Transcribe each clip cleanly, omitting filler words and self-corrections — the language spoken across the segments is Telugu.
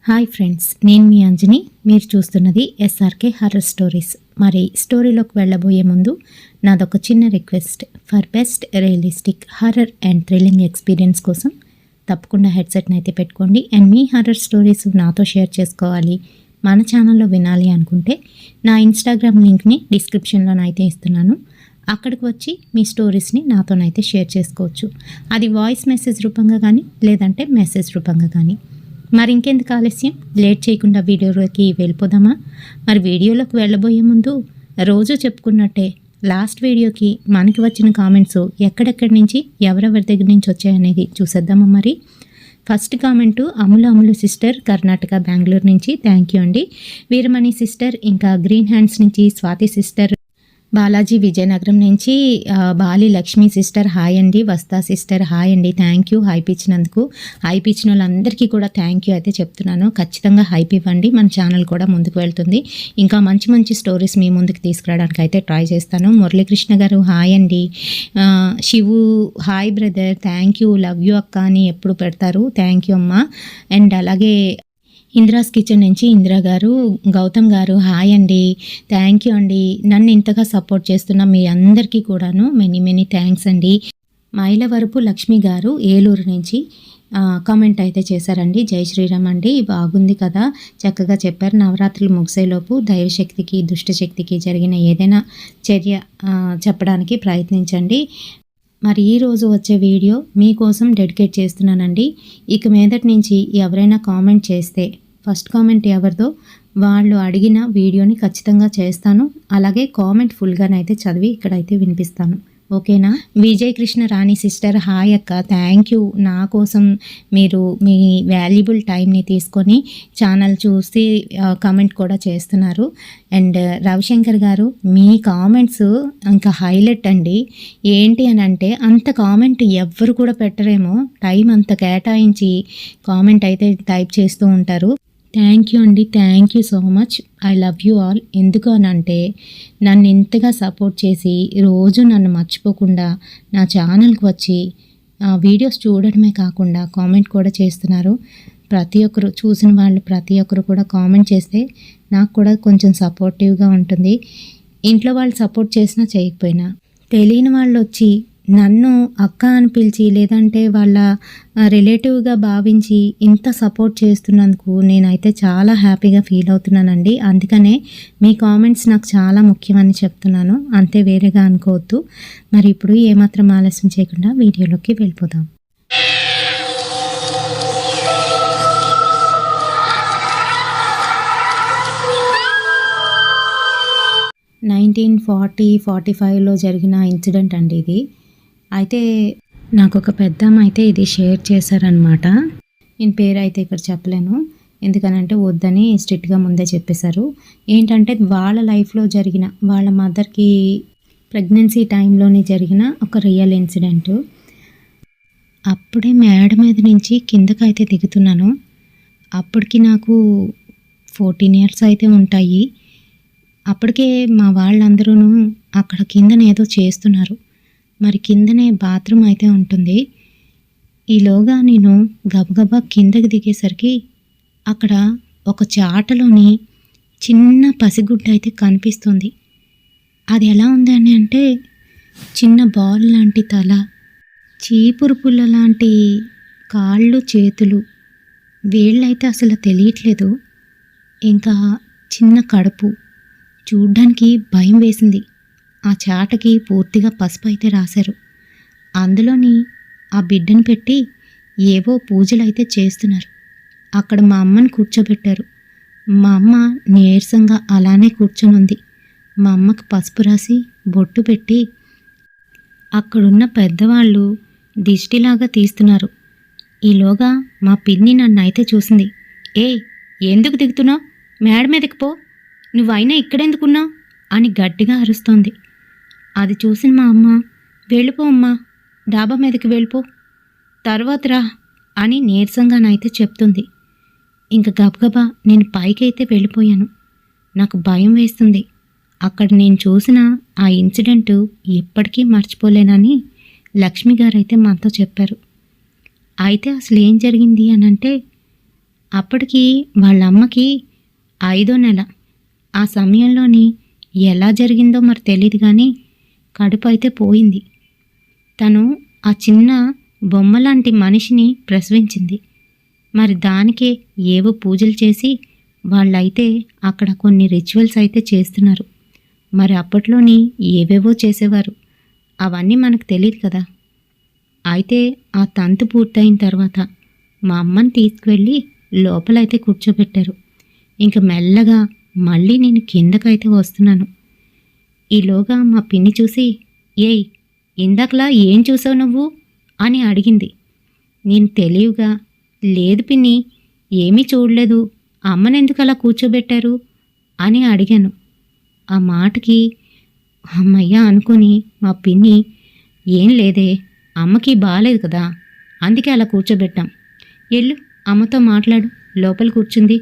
హాయ్ ఫ్రెండ్స్, నేను మీ అంజని. మీరు చూస్తున్నది ఎస్ఆర్కే హర్రర్ స్టోరీస్. మరి స్టోరీలోకి వెళ్ళబోయే ముందు నాదొక చిన్న request. For best realistic horror and thrilling experience కోసం తప్పకుండా హెడ్సెట్ని అయితే పెట్టుకోండి. అండ్ మీ హర్రర్ స్టోరీస్ నాతో షేర్ చేసుకోవాలి, మన ఛానల్లో వినాలి అనుకుంటే నా ఇన్స్టాగ్రామ్ లింక్ని డిస్క్రిప్షన్లోనైతే ఇస్తున్నాను. అక్కడికి వచ్చి మీ స్టోరీస్ని నాతోనైతే షేర్ చేసుకోవచ్చు. అది వాయిస్ మెసేజ్ రూపంగా కానీ లేదంటే మెసేజ్ రూపంగా కానీ. మరి ఇంకెందుకు ఆలస్యం, లేట్ చేయకుండా వీడియోలోకి వెళ్ళిపోదామా? మరి వీడియోలోకి వెళ్ళబోయే ముందు రోజు చెప్పుకున్నట్టే లాస్ట్ వీడియోకి మనకి వచ్చిన కామెంట్స్ ఎక్కడెక్కడి నుంచి ఎవరెవరి దగ్గర నుంచి వచ్చాయనేది చూసేద్దామా. మరి ఫస్ట్ కామెంటు అములు సిస్టర్, కర్ణాటక బెంగళూరు నుంచి. థ్యాంక్ యూ అండి. వీరమణి సిస్టర్, ఇంకా గ్రీన్ హ్యాండ్స్ నుంచి స్వాతి సిస్టర్, బాలాజీ విజయనగరం నుంచి బాలి లక్ష్మి సిస్టర్ హాయ్ అండి. వస్తా సిస్టర్ హాయ్ అండి. థ్యాంక్ యూ హైప్ ఇచ్చినందుకు. హైప్ ఇచ్చిన వాళ్ళందరికీ కూడా థ్యాంక్ యూ అయితే చెప్తున్నాను. ఖచ్చితంగా హైప్ ఇవ్వండి, మన ఛానల్ కూడా ముందుకు వెళ్తుంది. ఇంకా మంచి మంచి స్టోరీస్ మీ ముందుకు తీసుకురావడానికి అయితే ట్రై చేస్తాను. మురళీకృష్ణ గారు హాయ్ అండి. Shivu hi brother, thank you, love you అక్క అని ఎప్పుడు పెడతారు. థ్యాంక్ యూ అమ్మ. అండ్ అలాగే ఇందిరాస్ కిచెన్ నుంచి ఇందిరా గారు, గౌతమ్ గారు హాయ్ అండి. థ్యాంక్ యూ అండి. నన్ను ఇంతగా సపోర్ట్ చేస్తున్న మీ అందరికీ కూడాను మెనీ థ్యాంక్స్ అండి. మైలవరపు లక్ష్మి గారు ఏలూరు నుంచి కామెంట్ అయితే చేశారండి. జై శ్రీరామ్ అండి. బాగుంది కదా, చక్కగా చెప్పారు. నవరాత్రులు ముగిసేలోపు దైవశక్తికి దుష్టశక్తికి జరిగిన ఏదైనా చర్య చెప్పడానికి ప్రయత్నించండి. మరి ఈరోజు వచ్చే వీడియో మీకోసం డెడికేట్ చేస్తున్నానండి. ఇక మీదటి నుంచి ఎవరైనా కామెంట్ చేస్తే ఫస్ట్ కామెంట్ ఎవరిదో వాళ్ళు అడిగిన వీడియోని ఖచ్చితంగా చేస్తాను. అలాగే కామెంట్ ఫుల్గానైతే చదివి ఇక్కడైతే వినిపిస్తాను, ఓకేనా? విజయ్ కృష్ణ రాణి సిస్టర్ హాయ్ అక్క, థ్యాంక్ యూ. నా కోసం మీరు మీ వాల్యుబుల్ టైంని తీసుకొని ఛానల్ చూసి కామెంట్ కూడా చేస్తున్నారు. అండ్ రవిశంకర్ గారు, మీ కామెంట్స్ ఇంకా హైలైట్ అండి. ఏంటి అని అంటే అంత కామెంట్ ఎవ్వరు కూడా పెట్టరేమో, టైం అంత కేటాయించి కామెంట్ అయితే టైప్ చేస్తూ ఉంటారు. థ్యాంక్ యూ అండి, thank you so much. I love you all. ఎందుకు అని అంటే నన్ను ఇంతగా సపోర్ట్ చేసి రోజు నన్ను మర్చిపోకుండా నా ఛానల్కి వచ్చి వీడియోస్ చూడడమే కాకుండా కామెంట్ కూడా చేస్తున్నారు. ప్రతి ఒక్కరు చూసిన వాళ్ళు ప్రతి ఒక్కరు కూడా కామెంట్ చేస్తే నాకు కూడా కొంచెం సపోర్టివ్గా ఉంటుంది. ఇంట్లో వాళ్ళు సపోర్ట్ చేసినా చేయకపోయినా తెలియని వాళ్ళు వచ్చి నన్ను అక్క అని పిలిచి లేదంటే వాళ్ళ రిలేటివ్గా భావించి ఇంత సపోర్ట్ చేస్తున్నందుకు నేనైతే చాలా హ్యాపీగా ఫీల్ అవుతున్నానండి. అందుకనే మీ కామెంట్స్ నాకు చాలా ముఖ్యమని చెప్తున్నాను, అంతే, వేరేగా అనుకోవద్దు. మరి ఇప్పుడు ఏమాత్రం ఆలస్యం చేయకుండా వీడియోలోకి వెళ్ళిపోదాం. నైన్టీన్ 45లో జరిగిన ఇన్సిడెంట్ అండి ఇది. అయితే నాకు ఒక పెద్దమ్మ అయితే ఇది షేర్ చేశారనమాట. నేను పేరు అయితే ఇక్కడ చెప్పలేను, ఎందుకనంటే వద్దని స్ట్రిక్ట్గా ముందే చెప్పేశారు. ఏంటంటే వాళ్ళ లైఫ్లో జరిగిన, వాళ్ళ మదర్కి ప్రెగ్నెన్సీ టైంలోనే జరిగిన ఒక రియల్ ఇన్సిడెంట్. అప్పుడే మేడ మీద నుంచి కిందకైతే దిగుతున్నాను. అప్పటికి నాకు 14 ఇయర్స్ అయితే ఉంటాయి. అప్పటికే మా వాళ్ళందరూ అక్కడ కిందన ఏదో చేస్తున్నారు. మరి కిందనే బాత్రూమ్ అయితే ఉంటుంది. ఈలోగా నేను గబగబా కిందకి దిగేసరికి అక్కడ ఒక చాటలోని చిన్న పసిగుడ్డ అయితే కనిపిస్తుంది. అది ఎలా ఉంది అని అంటే చిన్న బాల్ లాంటి తల, చీపురు పుల్ల లాంటి కాళ్ళు చేతులు, వేళ్ళైతే అసలు తెలియట్లేదు, ఇంకా చిన్న కడుపు. చూడ్డానికి భయం వేసింది. ఆ చాటకి పూర్తిగా పసుపు అయితే రాశారు. అందులోని ఆ బిడ్డను పెట్టి ఏవో పూజలు అయితే చేస్తున్నారు. అక్కడ మా అమ్మని కూర్చోబెట్టారు. మా అమ్మ నీరసంగా అలానే కూర్చొని ఉంది. మా అమ్మకు పసుపు రాసి బొట్టు పెట్టి అక్కడున్న పెద్దవాళ్ళు దిష్టిలాగా తీస్తున్నారు. ఈలోగా మా పిన్ని నన్ను అయితే చూసింది. ఏ ఎందుకు దిగుతున్నావు, మేడ మీదకి పో, నువ్వైనా ఇక్కడెందుకున్నావు అని గట్టిగా అరుస్తోంది. అది చూసిన మా అమ్మ, వెళ్ళిపో అమ్మా, డాబా మీదకి వెళ్ళిపో, తర్వాత రా అని నీరసంగానైతే చెప్తుంది. ఇంక గబగబా నేను పైకైతే వెళ్ళిపోయాను. నాకు భయం వేస్తుంది. అక్కడ నేను చూసిన ఆ ఇన్సిడెంట్ ఎప్పటికీ మర్చిపోలేనని లక్ష్మి గారైతే మాతో చెప్పారు. అయితే అసలు ఏం జరిగింది అని అంటే అప్పటికి వాళ్ళమ్మకి 5వ నెల. ఆ సమయంలోని ఎలా జరిగిందో మరి తెలీదు కానీ కడుపు అయితే పోయింది. తను ఆ చిన్న బొమ్మలాంటి మనిషిని ప్రసవించింది. మరి దానికే ఏవో పూజలు చేసి వాళ్ళైతే అక్కడ కొన్ని రిచువల్స్ అయితే చేస్తున్నారు. మరి అప్పట్లోని ఏవేవో చేసేవారు, అవన్నీ మనకు తెలియదు కదా. అయితే ఆ తంతు పూర్తయిన తర్వాత మా అమ్మని తీసుకువెళ్ళి లోపలైతే కూర్చోబెట్టారు. ఇంక మెల్లగా మళ్ళీ నేను కిందకైతే వస్తున్నాను. ఈలోగా మా పిన్ని చూసి, ఏయ్ ఇందాకలా ఏం చూసావు నువ్వు అని అడిగింది. నేను తెలివిగా, లేదు పిన్ని, ఏమీ చూడలేదు, అమ్మనెందుకు అలా కూర్చోబెట్టారు అని అడిగాను. ఆ మాటకి అమ్మయ్య అనుకుని మా పిన్ని, ఏం లేదే, అమ్మకి బాగాలేదు కదా, అందుకే అలా కూర్చోబెట్టాం, ఎళ్ళు అమ్మతో మాట్లాడు, లోపల కూర్చుంది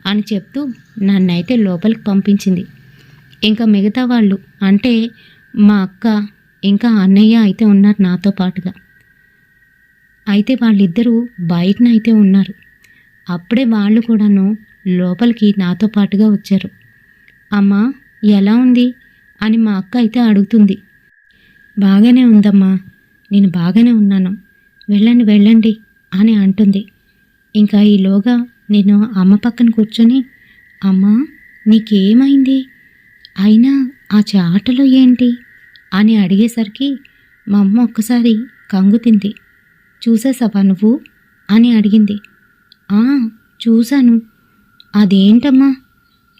అని చెప్తూ నన్నైతే లోపలికి పంపించింది. ఇంకా మిగతా వాళ్ళు అంటే మా అక్క ఇంకా అన్నయ్య అయితే ఉన్నారు నాతో పాటుగా. అయితే వాళ్ళిద్దరూ బయటనైతే ఉన్నారు. అప్పుడే వాళ్ళు కూడాను లోపలికి నాతో పాటుగా వచ్చారు. అమ్మా ఎలా ఉంది అని మా అక్క అయితే అడుగుతుంది. బాగానే ఉందమ్మా, నేను బాగానే ఉన్నాను, వెళ్ళండి వెళ్ళండి అని అంటుంది. ఇంకా ఈలోగా నేను అమ్మ పక్కన కూర్చొని, అమ్మా నీకేమైంది, అయినా ఆ చాటలో ఏంటి అని అడిగేసరికి మా అమ్మ ఒక్కసారి కంగుతింది. చూసేసావా నువ్వు అని అడిగింది. చూశాను. అదేంటమ్మా,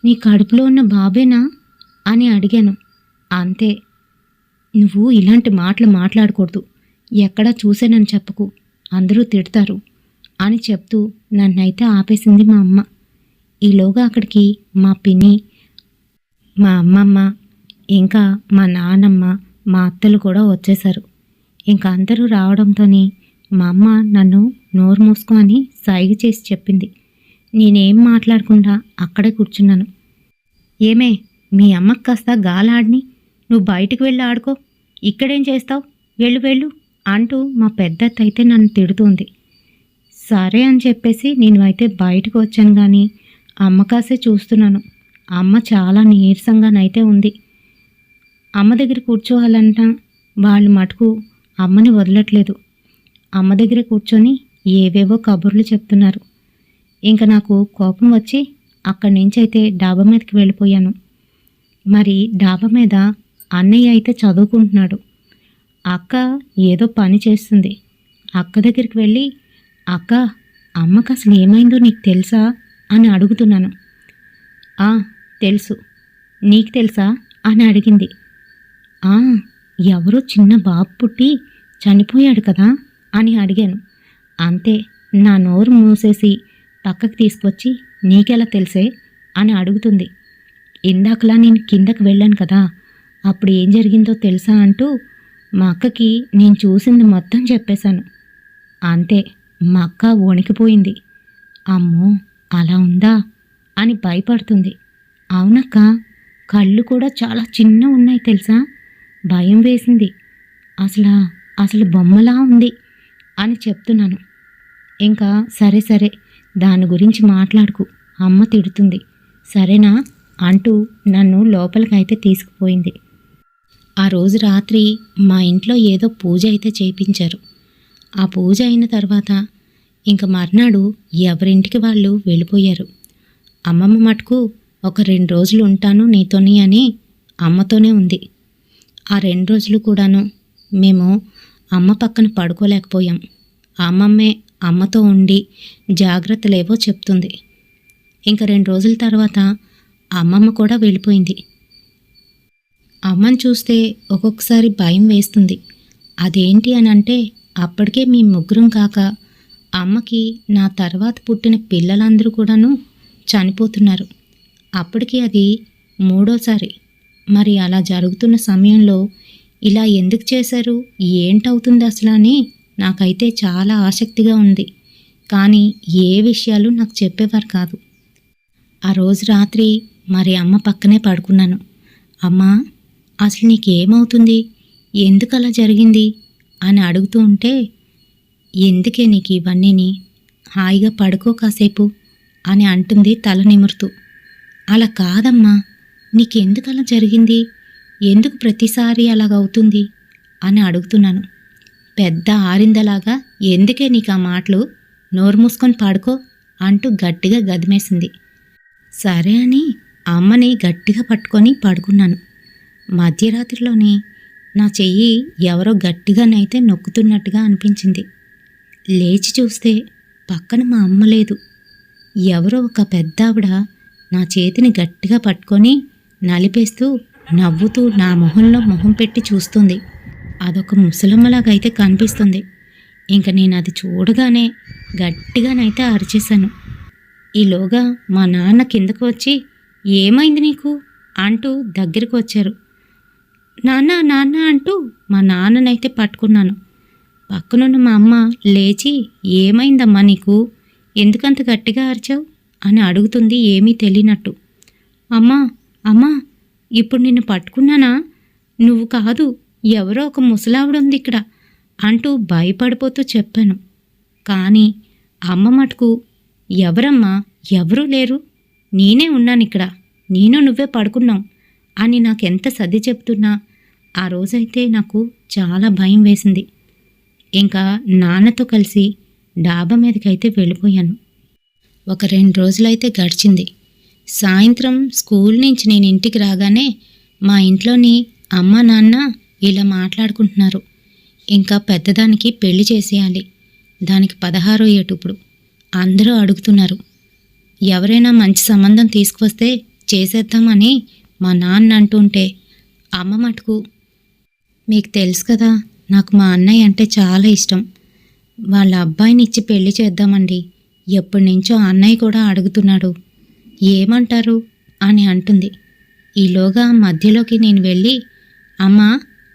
నీ కడుపులో ఉన్న బాబేనా అని అడిగాను. అంతే, నువ్వు ఇలాంటి మాటలు మాట్లాడకూడదు, ఎక్కడా చూసానని చెప్పకు, అందరూ తిడతారు అని చెప్తూ నన్నైతే ఆపేసింది మా అమ్మ. ఈలోగా అక్కడికి మా పిన్ని, మా అమ్మమ్మ, ఇంకా మా నాన్నమ్మ, మా అత్తలు కూడా వచ్చేశారు. ఇంకా అందరూ రావడంతోని మా అమ్మ నన్ను నోరు మూసుకో అని సైగ చేసి చెప్పింది. నేనేం మాట్లాడకుండా అక్కడే కూర్చున్నాను. ఏమే, మీ అమ్మకి కాస్త గాలాడిని, నువ్వు బయటికి వెళ్ళి ఆడుకో, ఇక్కడేం చేస్తావు, వెళ్ళు వెళ్ళు అంటూ మా పెద్దత్త అయితే నన్ను తిడుతుంది. సరే అని చెప్పేసి నేను అయితే బయటకు వచ్చాను. కానీ అమ్మ కాసే చూస్తున్నాను. అమ్మ చాలా నీరసంగానైతే ఉంది. అమ్మ దగ్గర కూర్చోవాలంట వాళ్ళు మటుకు అమ్మని వదలట్లేదు. అమ్మ దగ్గర కూర్చొని ఏవేవో కబుర్లు చెప్తున్నారు. ఇంకా నాకు కోపం వచ్చి అక్కడి నుంచి అయితే డాబా మీదకి వెళ్ళిపోయాను. మరి డాబా మీద అన్నయ్య అయితే చదువుకుంటున్నాడు. అక్క ఏదో పని చేస్తుంది. అక్క దగ్గరికి వెళ్ళి, అక్క అమ్మకు అసలు ఏమైందో నీకు తెలుసా అని అడుగుతున్నాను. తెలుసు, నీకు తెలుసా అని అడిగింది. ఎవరో చిన్న బాబు పుట్టి చనిపోయాడు కదా అని అడిగాను. అంతే, నా నోరు మూసేసి పక్కకు తీసుకొచ్చి నీకెలా తెలిసే అని అడుగుతుంది. ఇందాకలా నేను కిందకు వెళ్ళాను కదా, అప్పుడు ఏం జరిగిందో తెలుసా అంటూ మా అక్కకి నేను చూసింది మొత్తం చెప్పేశాను. అంతే, మా అక్క వణికిపోయింది. అమ్మో అలా ఉందా అని భయపడుతుంది. అవునక్క, కళ్ళు కూడా చాలా చిన్న ఉన్నాయి తెలుసా, భయం వేసింది, అసలు బొమ్మలా ఉంది అని చెప్తున్నాను. ఇంకా సరే సరే, దాని గురించి మాట్లాడుకు, అమ్మ తిడుతుంది, సరేనా అంటూ నన్ను లోపలికైతే తీసుకుపోయింది. ఆ రోజు రాత్రి మా ఇంట్లో ఏదో పూజ అయితే చేయించారు. ఆ పూజ అయిన తర్వాత ఇంక మర్నాడు ఎవరింటికి వాళ్ళు వెళ్ళిపోయారు. అమ్మమ్మ మటుకు ఒక 2 రోజులు ఉంటాను నీతోని అని అమ్మతోనే ఉంది. ఆ 2 రోజులు కూడాను మేము అమ్మ పక్కన పడుకోలేకపోయాం. అమ్మమ్మే అమ్మతో ఉండి జాగ్రత్తలేవో చెప్తుంది. ఇంకా 2 రోజుల తర్వాత అమ్మమ్మ కూడా వెళ్ళిపోయింది. అమ్మని చూస్తే ఒక్కొక్కసారి భయం వేస్తుంది. అదేంటి అని అంటే, అప్పటికే మీ ముగ్గురం కాక అమ్మకి నా తర్వాత పుట్టిన పిల్లలందరూ కూడాను చనిపోతున్నారు. అప్పటికి అది 3వసారి. మరి అలా జరుగుతున్న సమయంలో ఇలా ఎందుకు చేశారు, ఏంటవుతుంది అసలు అని నాకైతే చాలా ఆసక్తిగా ఉంది. కానీ ఏ విషయాలు నాకు చెప్పేవారు కాదు. ఆ రోజు రాత్రి మరి అమ్మ పక్కనే పడుకున్నాను. అమ్మా అసలు నీకేమవుతుంది, ఎందుకు అలా జరిగింది అని అడుగుతూ ఉంటే, ఎందుకే నీకు ఇవన్నీని, హాయిగా పడుకో కాసేపు అని అంటుంది తల నిమురుతూ. అలా కాదమ్మా, నీకెందుకు అలా జరిగింది, ఎందుకు ప్రతిసారి అలాగవుతుంది అని అడుగుతున్నాను. పెద్ద ఆరిందలాగా ఎందుకే నీకు ఆ మాటలు, నోరు మూసుకొని పాడుకో అంటూ గట్టిగా గదిమేసింది. సరే అని అమ్మని గట్టిగా పట్టుకొని పడుకున్నాను. మధ్యరాత్రిలోని నా చెయ్యి ఎవరో గట్టిగానైతే నొక్కుతున్నట్టుగా అనిపించింది. లేచి చూస్తే పక్కన మా అమ్మ లేదు. ఎవరో ఒక పెద్దావిడ నా చేతిని గట్టిగా పట్టుకొని నలిపేస్తూ నవ్వుతూ నా మొహంలో మొహం పెట్టి చూస్తుంది. అదొక ముసలమ్మలాగైతే కనిపిస్తుంది. ఇంక నేను అది చూడగానే గట్టిగానైతే అరిచేశాను. ఈలోగా మా నాన్న కిందకు వచ్చి, ఏమైంది నీకు అంటూ దగ్గరికి వచ్చారు. నాన్న నాన్న అంటూ మా నాన్ననైతే పట్టుకున్నాను. పక్కనున్న మా అమ్మ లేచి, ఏమైందమ్మా నీకు, ఎందుకంత గట్టిగా అరిచావు అని అడుగుతుంది ఏమీ తెలియనట్టు. అమ్మా అమ్మా, ఇప్పుడు నిన్ను పట్టుకున్నానా, నువ్వు కాదు, ఎవరో ఒక ముసలావిడుంది ఇక్కడ అంటూ భయపడిపోతూ చెప్పాను. కానీ అమ్మ మటుకు, ఎవరమ్మా, ఎవరూ లేరు, నేనే ఉన్నానిక్కడ, నేను నువ్వే పడుకున్నాం అని నాకెంత సర్ది చెప్తున్నా ఆ రోజైతే నాకు చాలా భయం వేసింది. ఇంకా నాన్నతో కలిసి డాబా మీదకైతే వెళ్ళిపోయాను. ఒక 2 రోజులైతే గడిచింది. సాయంత్రం స్కూల్ నుంచి నేను ఇంటికి రాగానే మా ఇంట్లోని అమ్మ నాన్న ఇలా మాట్లాడుకుంటున్నారు. ఇంకా పెద్దదానికి పెళ్లి చేసేయాలి, దానికి 16వ ఏట ఇప్పుడు. అందరూ అడుగుతున్నారు. ఎవరైనా మంచి సంబంధం తీసుకువస్తే చేసేద్దామని మా నాన్న అంటుంటే అమ్మ మటుకు, మీకు తెలుసు కదా, నాకు మా అన్నయ్య అంటే చాలా ఇష్టం, వాళ్ళ అబ్బాయిని ఇచ్చి పెళ్లి చేద్దామండి, ఎప్పటి నుంచో అన్నయ్య కూడా అడుగుతున్నాడు, ఏమంటారు అని అంటుంది. ఈలోగా మధ్యలోకి నేను వెళ్ళి, అమ్మా,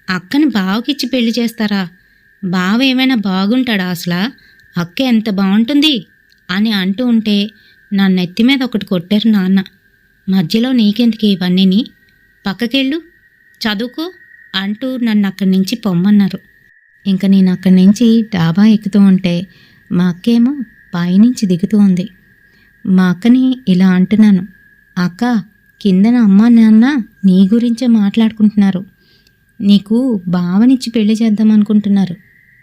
అక్కని బావకిచ్చి పెళ్లి చేస్తారా, బావ ఏమైనా బాగుంటాడా అసలా, అక్క ఎంత బాగుంటుంది అని అంటూ ఉంటే నా నెత్తి మీద ఒకటి కొట్టారు నాన్న. మధ్యలో నీకెందుకు ఇవన్నీని, పక్కకెళ్ళు, చదువుకో అంటూ నన్ను అక్కడి నుంచి పొమ్మన్నారు. ఇంక నేను అక్కడి నుంచి డాబా ఎక్కుతూ ఉంటే మా అక్కేమో పైనుంచి దిగుతూ ఉంది. మా అక్కని ఇలా అంటున్నాను, అక్క, కిందన అమ్మ నాన్న నీ గురించే మాట్లాడుకుంటున్నారు, నీకు బావనిచ్చి పెళ్లి చేద్దామనుకుంటున్నారు,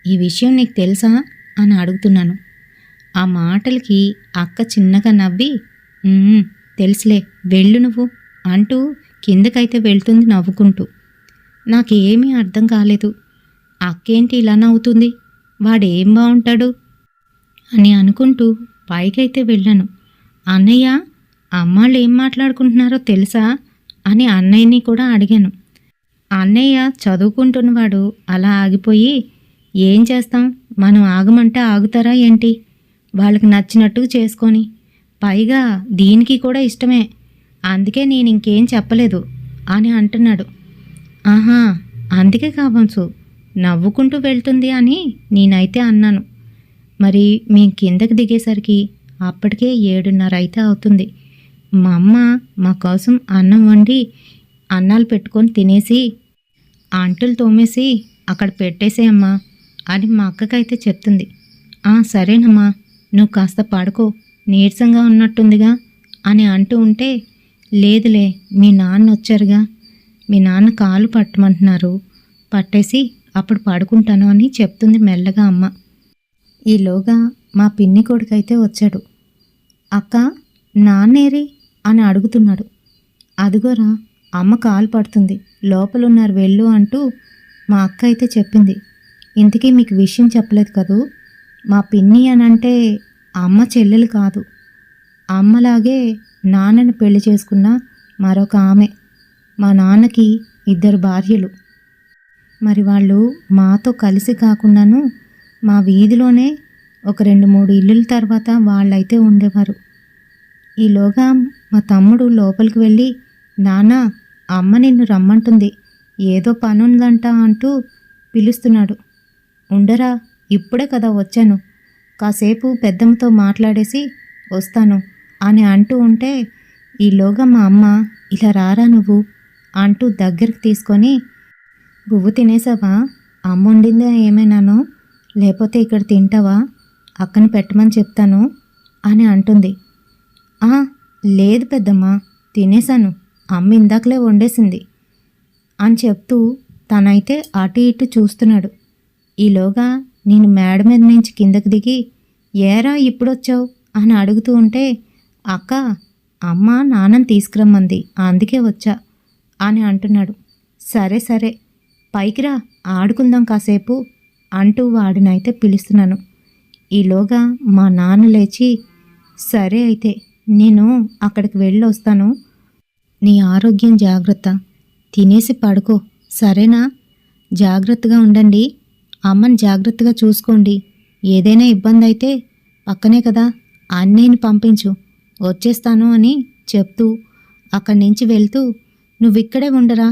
ఈ విషయం నీకు తెలుసా అని అడుగుతున్నాను. ఆ మాటలకి అక్క చిన్నగా నవ్వి, తెలుసులే, వెళ్ళు నువ్వు అంటూ కిందకైతే వెళ్తుంది నవ్వుకుంటూ. నాకేమీ అర్థం కాలేదు. అక్కేంటి ఇలా నవ్వుతుంది, వాడేం బాగుంటాడు అని అనుకుంటూ పైకైతే వెళ్ళాను. అన్నయ్య, అమ్మాళ్ళు ఏం మాట్లాడుకుంటున్నారో తెలుసా అని అన్నయ్యని కూడా అడిగాను. అన్నయ్య చదువుకుంటున్నవాడు అలా ఆగిపోయి, ఏం చేస్తాం, మనం ఆగమంటే ఆగుతారా ఏంటి, వాళ్ళకి నచ్చినట్టుగా చేసుకొని, పైగా దీనికి కూడా ఇష్టమే, అందుకే నేను ఇంకేం చెప్పలేదు అని అంటున్నాడు. ఆహా, అందుకే కావచ్చు నవ్వుకుంటూ వెళ్తుంది అని నేనైతే అన్నాను. మరి మేము కిందకి దిగేసరికి అప్పటికే 7:30 అయితే అవుతుంది. మా అమ్మ మా కోసం అన్నం వండి అన్నాలు పెట్టుకొని తినేసి అంటులు తోమేసి అక్కడ పెట్టేసేయమ్మా అని మా అక్కకైతే చెప్తుంది. సరేనమ్మా, నువ్వు కాస్త పడుకో, నీరసంగా ఉన్నట్టుందిగా అని అంటూ ఉంటే, లేదులే, మీ నాన్న వచ్చారుగా, మీ నాన్న కాలు పట్టమంటున్నారు, పట్టేసి అప్పుడు పడుకుంటాను అని చెప్తుంది మెల్లగా అమ్మ. ఈలోగా మా పిన్ని కొడుకైతే వచ్చాడు. అక్క, నాన్నేరి అని అడుగుతున్నాడు. అదిగోరా, అమ్మ కాలు పడుతుంది, లోపలున్నారు, వెళ్ళు అంటూ మా అక్క అయితే చెప్పింది. ఇంతకీ మీకు విషయం చెప్పలేదు కదూ, మా పిన్ని అనంటే అమ్మ చెల్లెలు కాదు, అమ్మలాగే నాన్నను పెళ్లి చేసుకున్న మరొక ఆమె. మా నాన్నకి 2 భార్యలు. మరి వాళ్ళు మాతో కలిసి కాకుండాను మా వీధిలోనే ఒక 2-3 ఇల్లుల తర్వాత వాళ్ళైతే ఉండేవారు. ఈలోగా మా తమ్ముడు లోపలికి వెళ్ళి, నాన్నా, అమ్మ నిన్ను రమ్మంటుంది, ఏదో పనుందంట అంటూ పిలుస్తున్నాడు. ఉండరా, ఇప్పుడే కదా వచ్చాను, కాసేపు పెద్దమ్మతో మాట్లాడేసి వస్తాను అని అంటూ ఉంటే, ఈలోగా మా అమ్మ, ఇలా రారా నువ్వు అంటూ దగ్గరికి తీసుకొని, పువ్వు తినేసావా, అమ్మ వండిందా ఏమైనాను, లేకపోతే ఇక్కడ తింటావా, అక్కని పెట్టమని చెప్తాను అని అంటుంది. "ఆ, లేదు పెద్దమ్మా, తినేశాను. అమ్మ ఇందాకలే వండేసింది" అని చెప్తూ తనైతే అటు ఇటు చూస్తున్నాడు. ఈలోగా నేను మేడ మీద నుంచి కిందకి దిగి, "ఏరా ఇప్పుడొచ్చావు" అని అడుగుతూ ఉంటే, "అక్క, అమ్మ నాన్నని తీసుకురమ్మంది, అందుకే వచ్చా" అని అంటున్నాడు. "సరే సరే, పైకి రా, ఆడుకుందాం కాసేపు" అంటూ వాడినైతే పిలుస్తున్నాను. ఈలోగా మా నాన్న లేచి, "సరే అయితే నేను అక్కడికి వెళ్ళి వస్తాను, నీ ఆరోగ్యం జాగ్రత్త, తినేసి పడుకో, సరేనా? జాగ్రత్తగా ఉండండి, అమ్మని జాగ్రత్తగా చూసుకోండి, ఏదైనా ఇబ్బంది అయితే పక్కనే కదా, అన్నయ్యని పంపించు, వచ్చేస్తాను" అని చెప్తూ అక్కడి నుంచి వెళ్తూ, "నువ్విక్కడే ఉండరా,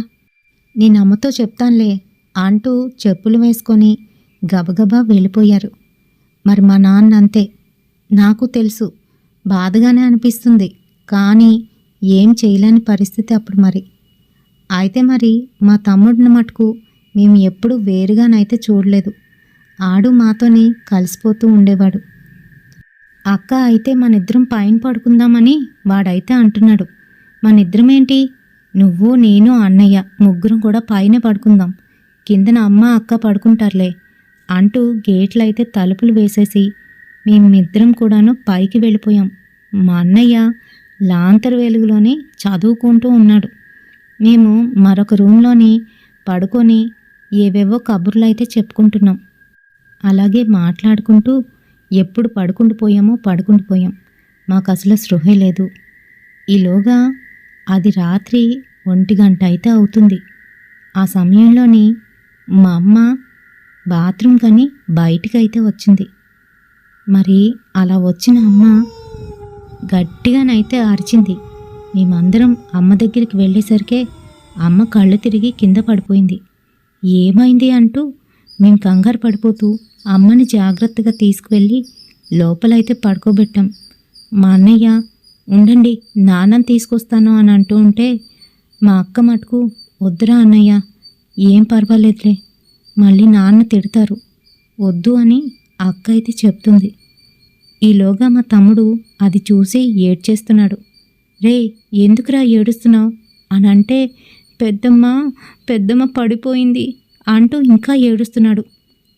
నేను అమ్మతో చెప్తానులే" అంటూ చెప్పులు వేసుకొని గబగబా వెళ్ళిపోయారు. మరి మా నాన్న అంతే. నాకు తెలుసు, బాధగానే అనిపిస్తుంది, కానీ ఏం చేయలేని పరిస్థితి అప్పుడు మరి. అయితే మరి మా తమ్ముడిని మటుకు మేము ఎప్పుడూ వేరుగానైతే చూడలేదు. ఆడు మాతోని కలిసిపోతూ ఉండేవాడు. అక్క అయితే మనిద్దరం పైన పడుకుందామని వాడైతే అంటున్నాడు. మనిద్దరమేంటి, నువ్వు నేను అన్నయ్య ముగ్గురం కూడా పైన పడుకుందాం, కిందన అమ్మ అక్క పడుకుంటారులే అంటూ గేట్లయితే తలుపులు వేసేసి మేమిద్దరం కూడాను పైకి వెళ్ళిపోయాం. మా అన్నయ్య లాంతరు వెలుగులోనే చదువుకుంటూ ఉన్నాడు. మేము మరొక రూమ్లోని పడుకొని ఏవేవో కబుర్లు అయితే చెప్పుకుంటున్నాం. అలాగే మాట్లాడుకుంటూ ఎప్పుడు పడుకుండిపోయాం. మాకు అసలు స్పృహే లేదు. ఈలోగా అది రాత్రి 1 గంట అయితే అవుతుంది. ఆ సమయంలోని మా అమ్మ బాత్రూమ్ కని బయటికైతే వచ్చింది. మరి అలా వచ్చిన అమ్మ గట్టిగానైతే అరిచింది. మేమందరం అమ్మ దగ్గరికి వెళ్ళేసరికే అమ్మ కళ్ళు తిరిగి కింద పడిపోయింది. ఏమైంది అంటూ మేము కంగారు పడిపోతూ అమ్మని జాగ్రత్తగా తీసుకువెళ్ళి లోపలైతే పడుకోబెట్టాం. మా అన్నయ్య, "ఉండండి, నాన్నని తీసుకొస్తాను" అని అంటూ ఉంటే మా అక్క మటుకు, "వద్దురా అన్నయ్య, ఏం పర్వాలేదులే, మళ్ళీ నాన్న తిడతారు, వద్దు" అని అక్క అయితే చెప్తుంది. ఈలోగా మా తమ్ముడు అది చూసి ఏడ్చేస్తున్నాడు. "రే, ఎందుకురా ఏడుస్తున్నావు" అని అంటే, పెద్దమ్మ పడిపోయింది" అంటూ ఇంకా ఏడుస్తున్నాడు.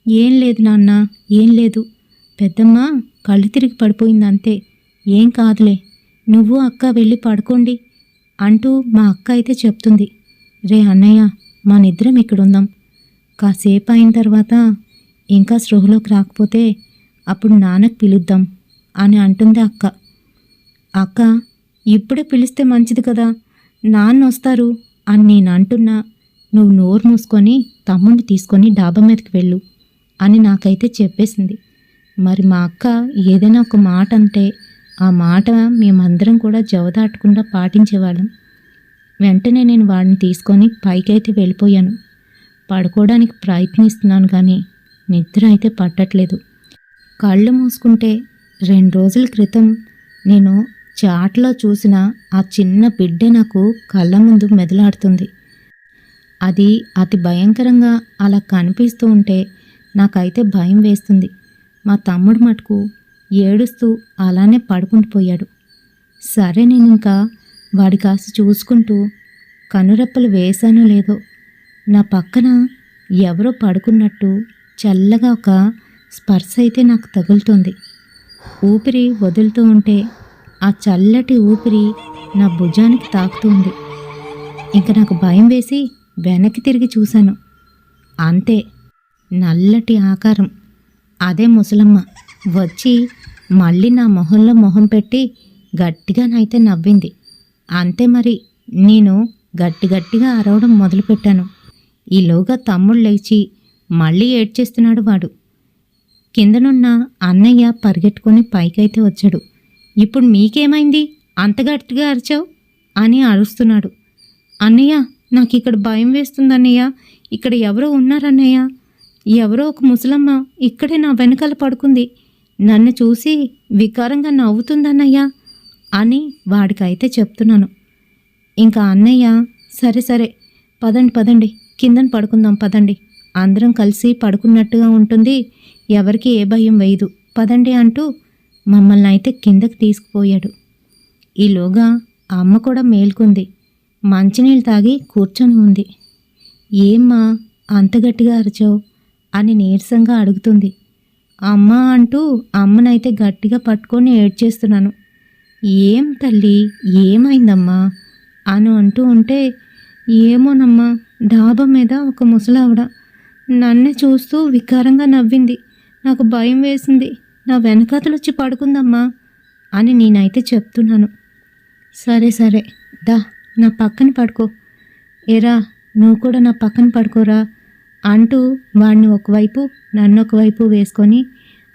"ఏం లేదు నాన్న, ఏం లేదు, పెద్దమ్మ కళ్ళు తిరిగి పడిపోయింది అంతే, ఏం కాదులే, నువ్వు అక్క వెళ్ళి పడుకోండి" అంటూ మా అక్క అయితే చెప్తుంది. "రే అన్నయ్య, మనిద్దరం ఇక్కడుందాం, కాసేపు అయిన తర్వాత ఇంకా స్పృహలోకి రాకపోతే అప్పుడు నాన్నకు పిలుద్దాం" అని అంటుంది అక్క. "అక్క, ఇప్పుడే పిలిస్తే మంచిది కదా, నాన్న వస్తారు" అని నేను అంటున్నా, "నువ్వు నోరు మూసుకొని తమ్ముడిని తీసుకొని డాబా మీదకి వెళ్ళు" అని నాకైతే చెప్పేసింది. మరి మా అక్క ఏదైనా ఒక మాట అంటే ఆ మాట మేమందరం కూడా జవదాటకుండా పాటించేవాళ్ళం. వెంటనే నేను వాడిని తీసుకొని పైకైతే వెళ్ళిపోయాను. పడుకోవడానికి ప్రయత్నిస్తున్నాను కానీ నిద్ర అయితే పట్టట్లేదు. కళ్ళు మూసుకుంటే 2 రోజుల క్రితం నేను చాట్లో చూసిన ఆ చిన్న బిడ్డే నాకు కళ్ళ ముందు మెదలాడుతుంది. అది అతి భయంకరంగా అలా కనిపిస్తూ ఉంటే నాకైతే భయం వేస్తుంది. మా తమ్ముడు మటుకు ఏడుస్తూ అలానే పడుకుండిపోయాడు. సరే, నేను ఇంకా వాడి కాస్త చూసుకుంటూ కనురెప్పలు వేశానో లేదో నా పక్కన ఎవరో పడుకున్నట్టు చల్లగా ఒక స్పర్శ అయితే నాకు తగులుతుంది. ఊపిరి వదులుతూ ఉంటే ఆ చల్లటి ఊపిరి నా భుజానికి తాకుతుంది. ఇంక నాకు భయం వేసి వెనక్కి తిరిగి చూశాను. అంతే, నల్లటి ఆకారం, అదే ముసలమ్మ వచ్చి మళ్ళీ నా మొహంలో మొహం పెట్టి గట్టిగానైతే నవ్వింది. అంతే మరి, నేను గట్టిగా అరవడం మొదలుపెట్టాను. ఈలోగా తమ్ముడు లేచి మళ్ళీ ఏడ్చేస్తున్నాడు వాడు. కిందనున్న అన్నయ్య పరిగెట్టుకొని పైకైతే వచ్చాడు. "ఇప్పుడు మీకేమైంది, అంత గట్టిగా అరిచావు" అని అరుస్తున్నాడు. "అన్నయ్య, నాకు ఇక్కడ భయం వేస్తుందన్నయ్య, ఇక్కడ ఎవరో ఉన్నారన్నయ్య, ఎవరో ఒక ముసలమ్మ ఇక్కడే నా వెనకాల పడుకుంది, నన్ను చూసి వికారంగా నవ్వుతుందన్నయ్య" అని వాడికైతే చెప్తున్నాను. ఇంకా అన్నయ్య, సరే పదండి, కిందన పడుకుందాం, పదండి, అందరం కలిసి పడుకున్నట్టుగా ఉంటుంది, ఎవరికి ఏ భయం వేయదు, పదండి అంటూ మమ్మల్ని అయితే కిందకి తీసుకుపోయాడు. ఈలోగా అమ్మ కూడా మేల్కొంది. మంచినీళ్ళు తాగి కూర్చొని ఉంది. ఏమ్మా అంత గట్టిగా అరిచావు అని నీరసంగా అడుగుతుంది. అమ్మా అంటూ అమ్మనైతే గట్టిగా పట్టుకొని ఏడ్చేస్తున్నాను. ఏం తల్లి, ఏమైందమ్మా అని అంటూ ఉంటే, ఏమోనమ్మా, డాబా మీద ఒక ముసలావిడ నన్నే చూస్తూ వికారంగా నవ్వింది. నాకు భయం వేసింది. నా వెనకాతలొచ్చి పడుకుందమ్మా అని నేనైతే చెప్తున్నాను. సరే సరే, దా నా పక్కన పడుకో. ఏరా, నువ్వు కూడా నా పక్కన పడుకోరా అంటూ వాడిని ఒకవైపు నన్ను ఒకవైపు వేసుకొని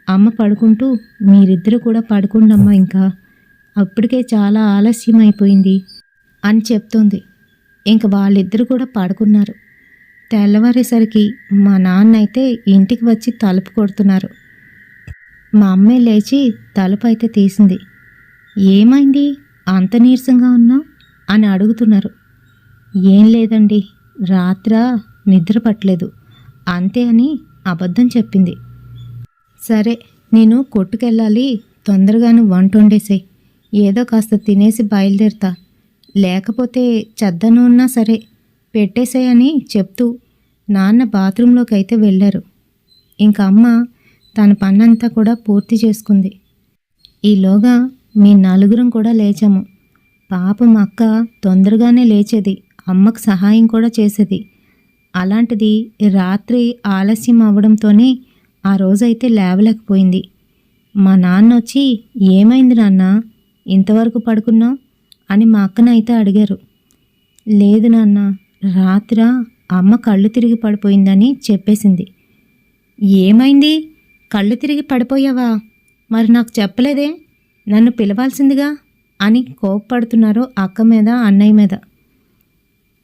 అమ్మ పడుకుంటూ, మీరిద్దరూ కూడా పడుకోండమ్మా, ఇంకా అప్పటికే చాలా ఆలస్యం అయిపోయింది అని చెప్తోంది. ఇంక వాళ్ళిద్దరూ కూడా పడుకున్నారు. తెల్లవారేసరికి మా నాన్న అయితే ఇంటికి వచ్చి తలుపు కొడుతున్నారు. మా అమ్మే లేచి తలుపు అయితే తీసింది. ఏమైంది, అంత నీరసంగా ఉన్నావు అని అడుగుతున్నారు. ఏం లేదండి, రాత్ర నిద్ర పట్టలేదు అంతే అని అబద్ధం చెప్పింది. సరే, నేను కొట్టుకెళ్ళాలి, తొందరగాను వంట వండేసేయ్, ఏదో కాస్త తినేసి బయలుదేరుతా, లేకపోతే చెద్దను ఉన్నా సరే పెట్టేసేయని చెప్తూ నాన్న బాత్రూంలోకి అయితే వెళ్ళారు. ఇంకా అమ్మ తన పనంతా కూడా పూర్తి చేసుకుంది. ఈలోగా మీ నలుగురం కూడా లేచాము. పాపం అక్క తొందరగానే లేచేది, అమ్మకు సహాయం కూడా చేసేది. అలాంటిది రాత్రి ఆలస్యం అవ్వడంతోనే ఆ రోజైతే లేవలేకపోయింది. మా నాన్న వచ్చి, ఏమైంది నాన్న, ఇంతవరకు పడుకున్నావు అని మా అక్కనైతే అడిగారు. లేదు నాన్న, రాత్ర అమ్మ కళ్ళు తిరిగి పడిపోయిందని చెప్పేసింది. ఏమైంది, కళ్ళు తిరిగి పడిపోయావా? మరి నాకు చెప్పలేదే, నన్ను పిలవాల్సిందిగా అని కోప్పడుతున్నారు అక్క మీద, అన్నయ్య మీద.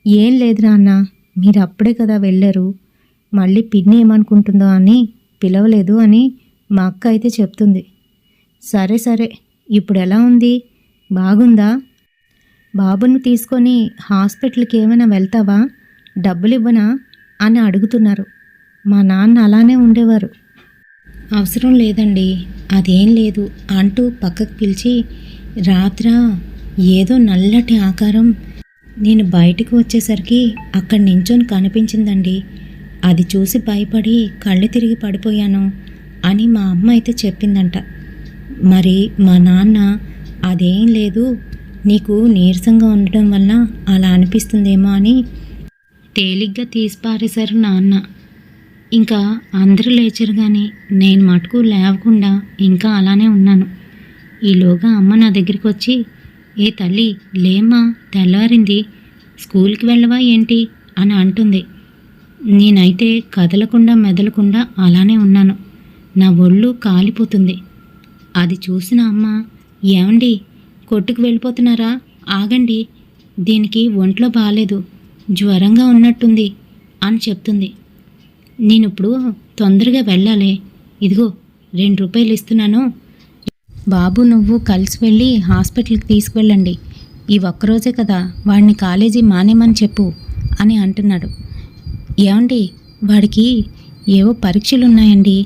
ఏం లేదు నాన్న, మీరు అప్పుడే కదా వెళ్ళారు, మళ్ళీ పిన్ని ఏమనుకుంటుందో అని పిలవలేదు అని మా అక్క అయితే చెప్తుంది. సరే సరే, ఇప్పుడు ఎలా ఉంది, బాగుందా? బాబును తీసుకొని హాస్పిటల్కి ఏమైనా వెళ్తావా, డబ్బులు ఇవ్వనా అని అడుగుతున్నారు. మా నాన్న అలానే ఉండేవారు. అవసరం లేదండి, అదేం లేదు అంటూ పక్కకు పిలిచి, రాత్ర ఏదో నల్లటి ఆకారం నేను బయటికి వచ్చేసరికి అక్కడి నించొని కనిపించిందండి, అది చూసి భయపడి కళ్ళు తిరిగి పడిపోయాను అని మా అమ్మ అయితే చెప్పిందంట. మరి మా నాన్న, అదేం లేదు, నీకు నీరసంగా ఉండటం వల్ల అలా అనిపిస్తుందేమో అని తేలిగ్గా తీసి పారేశారు నాన్న. ఇంకా అందరూ లేచారు కానీ నేను మటుకు లేవకుండా ఇంకా అలానే ఉన్నాను. ఈలోగా అమ్మ నా దగ్గరికి వచ్చి, ఏ తల్లి లేమ్మా, తెల్లవారింది, స్కూల్కి వెళ్ళవా ఏంటి అని అంటుంది. నేనైతే కదలకుండా మెదలకుండా అలానే ఉన్నాను. నా ఒళ్ళు కాలిపోతుంది. అది చూసిన అమ్మ, ఏమండి కొట్టుకు వెళ్ళిపోతున్నారా, ఆగండి, దీనికి ఒంట్లో బాగాలేదు, జ్వరంగా ఉన్నట్టుంది అని చెప్తుంది. నేనిప్పుడు తొందరగా వెళ్ళాలి, ఇదిగో 2 రూపాయలు ఇస్తున్నాను, బాబు నువ్వు కలిసి వెళ్ళి హాస్పిటల్కి తీసుకువెళ్ళండి, ఈ ఒక్కరోజే కదా, వాడిని కాలేజీ మానేమని చెప్పు అని అంటున్నాడు. ఏమండి, వాడికి ఏవో పరీక్షలు ఉన్నాయండి,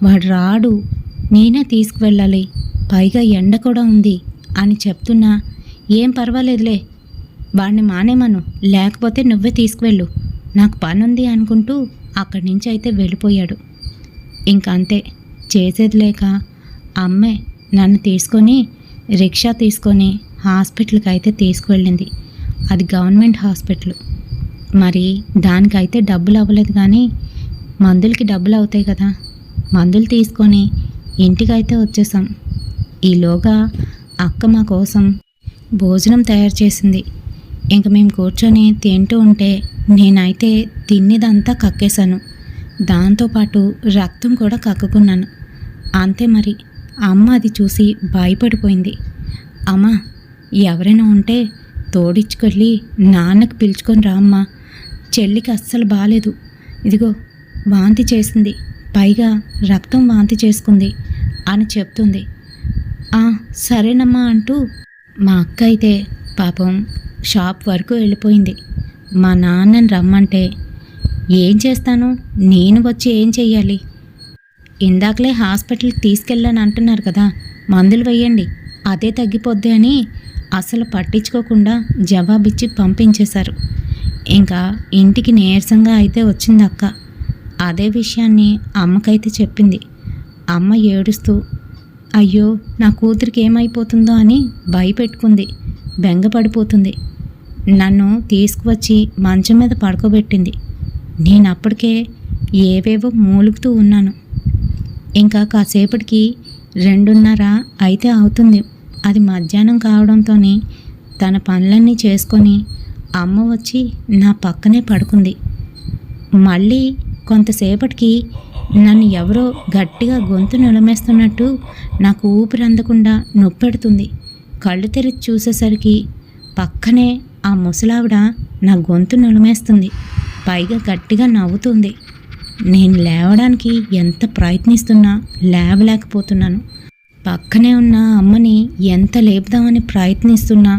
వాడు రాడు, నేనే తీసుకువెళ్ళాలి, పైగా ఎండ కూడా ఉంది అని చెప్తున్నా, ఏం పర్వాలేదులే, వాడిని మానేమను, లేకపోతే నువ్వే తీసుకువెళ్ళు, నాకు పనుంది అనుకుంటూ అక్కడి నుంచి అయితే వెళ్ళిపోయాడు. ఇంకంతే, చేసేది లేక అమ్మే నన్ను తీసుకొని రిక్షా తీసుకొని హాస్పిటల్కి అయితే తీసుకువెళ్ళింది. అది గవర్నమెంట్ హాస్పిటల్, మరి దానికైతే డబ్బులు అవ్వలేదు కానీ మందులకి డబ్బులు అవుతాయి కదా, మందులు తీసుకొని ఇంటికైతే వచ్చేసాం. ఈలోగా అక్క మా కోసం భోజనం తయారు చేసింది. ఇంక మేము కూర్చొని తింటూ ఉంటే నేనైతే తిన్నదంతా కక్కేశాను, దాంతోపాటు రక్తం కూడా కక్కుకున్నాను. అంతే మరి, అమ్మ అది చూసి భయపడిపోయింది. అమ్మ, ఎవరైనా ఉంటే తోడిచ్చుకెళ్ళి నాన్నకి పిలుచుకొని రామ్మా, చెల్లికి అస్సలు బాలేదు, ఇదిగో వాంతి చేసింది, పైగా రక్తం వాంతి చేసుకుంది అని చెప్తుంది. సరేనమ్మా అంటూ మా అక్క అయితే పాపం షాప్ వరకు వెళ్ళిపోయింది. మా నాన్నని రమ్మంటే ఏం చేస్తాను, నేను వచ్చి ఏం చెయ్యాలి, ఇందాకలే హాస్పిటల్కి తీసుకెళ్ళాను అంటున్నారు కదా, మందులు వేయండి, అదే తగ్గిపోద్ది అని అసలు పట్టించుకోకుండా జవాబిచ్చి పంపించేశారు. ఇంకా ఇంటికి నీరసంగా అయితే వచ్చింది అక్క. అదే విషయాన్ని అమ్మకైతే చెప్పింది. అమ్మ ఏడుస్తూ, అయ్యో నా కూతురికి ఏమైపోతుందో అని భయపెట్టుకుంది, బెంగపడిపోతుంది. నన్ను తీసుకువచ్చి మంచం మీద పడుకోబెట్టింది. నేను అప్పటికే ఏవేవో మూలుగుతూ ఉన్నాను. ఇంకా కాసేపటికి 2:30 అయితే అవుతుంది. అది మధ్యాహ్నం కావడంతో తన పనులన్నీ చేసుకొని అమ్మ వచ్చి నా పక్కనే పడుకుంది. మళ్ళీ కొంతసేపటికి నన్ను ఎవరో గట్టిగా గొంతు నిలమేస్తున్నట్టు నాకు ఊపిరి అందకుండా నొప్పెడుతుంది. కళ్ళు తెరిచి చూసేసరికి పక్కనే ఆ ముసలావిడ నా గొంతు నిలమేస్తుంది. పైగా గట్టిగా నవ్వుతుంది. నేను లేవడానికి ఎంత ప్రయత్నిస్తున్నా లేవలేకపోతున్నాను. పక్కనే ఉన్న అమ్మని ఎంత లేపుదామని ప్రయత్నిస్తున్నా